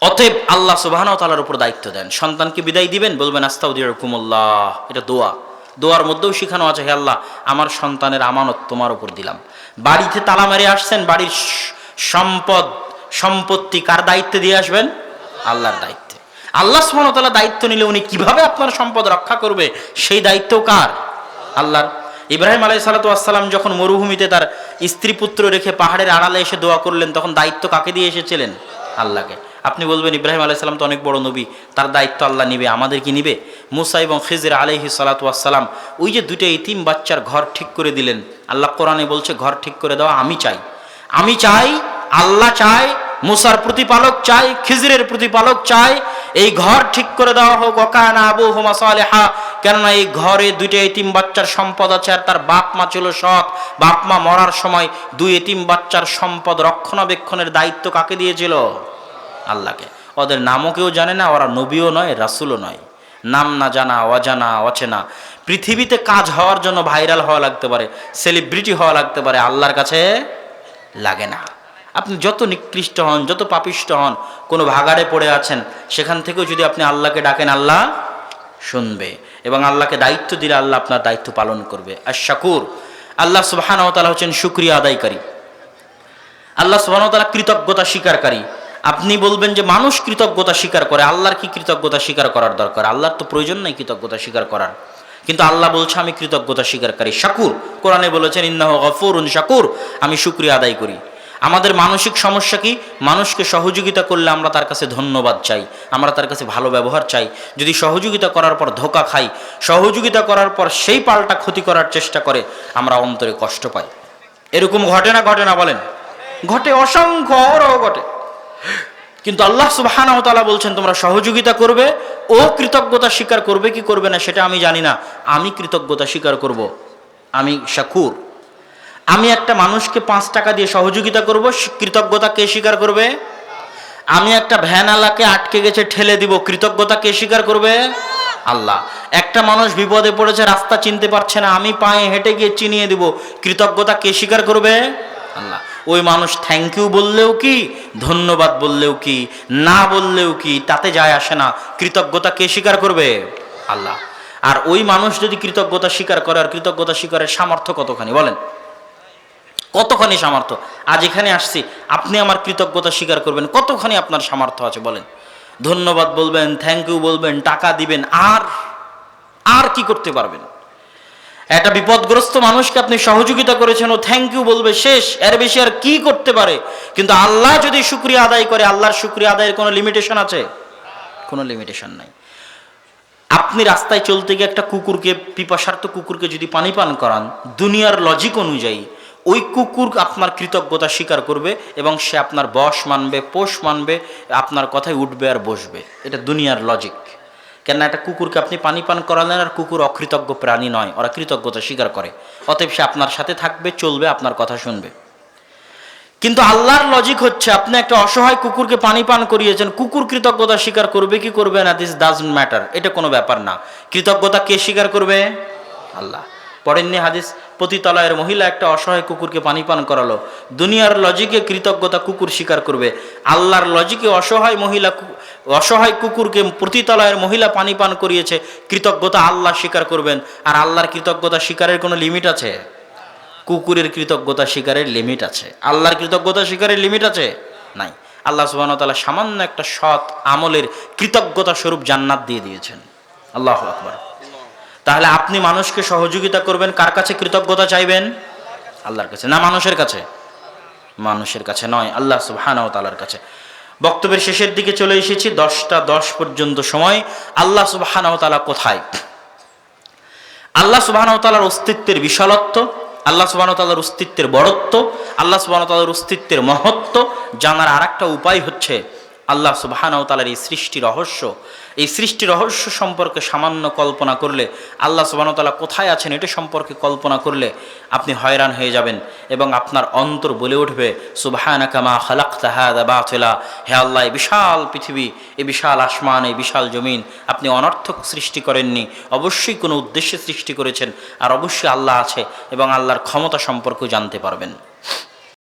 অতএব আল্লাহ সুবহানাহু ওয়া তাআলার উপর দায়িত্ব দেন। সন্তানকে বিদায় দিবেন, বলবেন আস্তাগফিরুল্লাহ। এটা দোয়ার মধ্যেও শেখানো আছে, হে আল্লাহ আমার সন্তানের আমানত তোমার উপর দিলাম। বাড়িতে তালা মেরে আসছেন, বাড়ির সম্পত্তি কার দায়িত্বে দিয়ে আসবেন? আল্লাহর দায়িত্বে। আল্লাহ সুবহানাহু ওয়া তাআলা দায়িত্ব নিলে উনি কিভাবে আপনার সম্পদ রক্ষা করবে সেই দায়িত্ব কার? আল্লাহর। ইব্রাহিম আলাইহিস সালাতু ওয়াস সালাম যখন মরুভূমিতে তার স্ত্রী পুত্র রেখে পাহাড়ের আড়ালে এসে দোয়া করলেন, তখন দায়িত্ব কাকে দিয়ে এসেছিলেন? আল্লাহকে। আপনি বলবেন ইব্রাহিম আলাইহিস সালাম তো অনেক বড় নবী, তার দায়িত্ব আল্লাহ নিবে, আমাদের কি নিবে? মুসা এবং খিজির আলাইহিস সালাতু ওয়াস সালাম ওই যে দুটো ইতিম বাচ্চার ঘর ঠিক করে দিলেন, আল্লাহ কোরআনে বলছে ঘর ঠিক করে দেওয়া আমি চাই, আল্লাহ চায়, মুসার প্রতিপালক চাই, খিজিরের প্রতিপালক চাই, এই ঘর ঠিক করে দেওয়া হোক। ওয়াকানা আবুহুমা সালিহা, কেননা এই ঘরে দুইটা এতিম বাচ্চার সম্পদ আছে, আর তার বাপ মা ছিল সৎ। বাপ মা মরার সময় দুই এতিম বাচ্চার সম্পদ রক্ষণাবেক্ষণের দায়িত্ব কাকে দিয়েছিল? আল্লাহকে। ওদের নামও কেউ জানে না, ওরা নবীও নয়, রাসূলও নয়। নাম না জানা, অজানা, অচেনা। পৃথিবীতে কাজ হওয়ার জন্য ভাইরাল হওয়া লাগতে পারে, সেলিব্রিটি হওয়া লাগতে পারে, আল্লাহর কাছে লাগে না। আপনি যত নিকৃষ্ট হন, যত পাপিষ্ট হন, কোনো ভাগাড়ে পড়ে আছেন, সেখান থেকেও যদি আপনি আল্লাহকে ডাকেন আল্লাহ শুনবে, এবং আল্লাহকে দায়িত্ব দিলে আল্লাহ আপনার দায়িত্ব পালন করবে। আর শাকুর, আল্লাহ সুবহানাহু ওয়া তাআলা হচ্ছেন শুকরিয়া আদায়কারী, আল্লাহ সুবহানাহু ওয়া তাআলা কৃতজ্ঞতা স্বীকারকারী। আপনি বলবেন যে মানুষ কৃতজ্ঞতা স্বীকার করে, আল্লাহর কি কৃতজ্ঞতা স্বীকার করার দরকার? আল্লাহর তো প্রয়োজন নাই কৃতজ্ঞতা স্বীকার করার, কিন্তু আল্লাহ বলছে আমি কৃতজ্ঞতা স্বীকারকারী, শাকুর। কোরআনে বলেছেন ইন্নাহু গফুরুন শাকুর, আমি শুকরিয়া আদায় করি। আমাদের মানসিক সমস্যা কি? মানুষকে সহযোগিতা করলে আমরা তার কাছে ধন্যবাদ চাই, আমরা তার কাছে ভালো ব্যবহার চাই। যদি সহযোগিতা করার পর ধোঁকা খাই, সহযোগিতা করার পর সেই পাল্টা ক্ষতি করার চেষ্টা করে, আমরা অন্তরে কষ্ট পাই। এরকম ঘটে না বলেন? ঘটে, অসংখ্য ঘটে। কিন্তু আল্লাহ সুবহানাহু ওয়া তাআলা বলছেন তোমরা সহযোগিতা করবে, ও কৃতজ্ঞতা স্বীকার করবে কি করবে না সেটা আমি জানি না, আমি কৃতজ্ঞতা স্বীকার করব, আমি শাকুর। আমি একটা মানুষকে 5 টাকা দিয়ে সহযোগিতা করব, কৃতজ্ঞতা কে স্বীকার করবে? আমি একটা ভ্যানওয়ালাকে আটকে গেছে ঠেলে দিব, কৃতজ্ঞতা কে স্বীকার করবে? আল্লাহ। একটা মানুষ বিপদে পড়েছে, রাস্তা চিনতে পারছে না, আমি পায়ে হেঁটে গিয়ে চিনিয়ে দিব, কৃতজ্ঞতা কে স্বীকার করবে? আল্লাহ। ওই মানুষ থ্যাংক ইউ বললেও কি, ধন্যবাদ বললেও কি, না বললেও কি, তাতে যায় আসে না, কৃতজ্ঞতা কে স্বীকার করবে? আল্লাহ। আর ওই মানুষ যদি কৃতজ্ঞতা স্বীকার করে, আর কৃতজ্ঞতা স্বীকারের সামর্থ্য কতখানি বলেন? কতখানি সামর্থ্য? আজ এখানে আসছি, আপনি আমার কৃতজ্ঞতা স্বীকার করবেন, কতখানি আপনার সামর্থ্য আছে বলেন? ধন্যবাদ বলবেন, থ্যাংক ইউ বলবেন, টাকা দিবেন, আর কি করতে পারবেন? একটা বিপদগ্রস্ত মানুষকে আপনি সহযোগিতা করেছেন, ও থ্যাংক ইউ বলবে, শেষ। এর বেশি আর কি করতে পারে? কিন্তু আল্লাহ যদি শুকরিয়া আদায় করে, আল্লাহর শুকরিয়া আদায়ের কোনো লিমিটেশন আছে? কোনো লিমিটেশন নাই। আপনি রাস্তায় চলতে গিয়ে একটা কুকুরকে, পিপাসার্ত কুকুরকে যদি পানি পান করান, দুনিয়ার লজিক অনুযায়ী ওই কুকুর আপনার কৃতজ্ঞতা স্বীকার করবে, এবং সে আপনার বশ মানবে, পোষ মানবে, আপনার কথায় উঠবে আর বসবে। এটা দুনিয়ার লজিক। কেন? একটা কুকুরকে আপনি পানি পান করালেন, আর কুকুর অকৃতজ্ঞ প্রাণী নয়, ওরা কৃতজ্ঞতা স্বীকার করে, অতএব সে আপনার সাথে থাকবে, চলবে, আপনার কথা শুনবে। কিন্তু আল্লাহর লজিক হচ্ছে, আপনি একটা অসহায় কুকুরকে পানি পান করিয়েছেন, কুকুর কৃতজ্ঞতা স্বীকার করবে কি করবে না, দিস ডাজন্ট ম্যাটার, এটা কোনো ব্যাপার না। কৃতজ্ঞতা কে স্বীকার করবে? আল্লাহ। পড়েননি হাদিস? পতিতালয়ের মহিলা একটা অসহায় কুকুরকে পানি পান করালো, দুনিয়ার লজিকে কৃতজ্ঞতা কুকুর স্বীকার করবে, আল্লাহর লজিকে অসহায় কুকুরকে পতিতালয়ের মহিলা পানি পান করিয়েছে, কৃতজ্ঞতা আল্লাহ স্বীকার করবেন। আর আল্লাহর কৃতজ্ঞতা স্বীকারের কোনো লিমিট আছে? কুকুরের কৃতজ্ঞতা স্বীকারের লিমিট আছে, আল্লাহর কৃতজ্ঞতা স্বীকারের লিমিট আছে? নাই। আল্লাহ সুবহানাহু ওয়া তাআলা সামান্য একটা সৎ আমলের কৃতজ্ঞতা স্বরূপ জান্নাত দিয়ে দিয়েছেন। আল্লাহু আকবার। তাহলে আপনি মানুষকে সহযোগিতা করবেন, কার কাছে কৃতজ্ঞতা চাইবেন? আল্লাহর কাছে না মানুষের কাছে? মানুষের কাছে নয়, আল্লাহ সুবহানাহু ওয়া তাআলার কাছে। বক্তব্যের শেষের দিকে চলে এসেছি, 10টা 10 পর্যন্ত সময়। আল্লাহ সুবহানাহু ওয়া তাআলা কোথায়? আল্লাহ সুবহানাহু ওয়া তাআলার অস্তিত্বের বিশালত্ব, আল্লাহ সুবহানাহু ওয়া তাআলার অস্তিত্বের বড়ত্ব, আল্লাহ সুবহানাহু ওয়া তাআলার অস্তিত্বের মহত্ব জানার আরেকটা উপায় হচ্ছে আল্লাহ সুবহানাহু ওয়া তাআলার এই সৃষ্টি রহস্য সম্পর্কে সামান্য কল্পনা করলে, আল্লাহ সুবহানাহু ওয়া তাআলা কোথায় আছেন এটা সম্পর্কে কল্পনা করলে আপনি হয়রান হয়ে যাবেন এবং আপনার অন্তর বলে উঠবে সুবহানাকা মা খালাকতা হাযা বাতিলা। হে আল্লাহ, এই বিশাল পৃথিবী, এই বিশাল আসমান, এই বিশাল জমিন আপনি অনর্থক সৃষ্টি করেননি, অবশ্যই কোনো উদ্দেশ্যে সৃষ্টি করেছেন, আর অবশ্যই আল্লাহ আছে এবং আল্লাহর ক্ষমতা সম্পর্কেও জানতে পারবেন।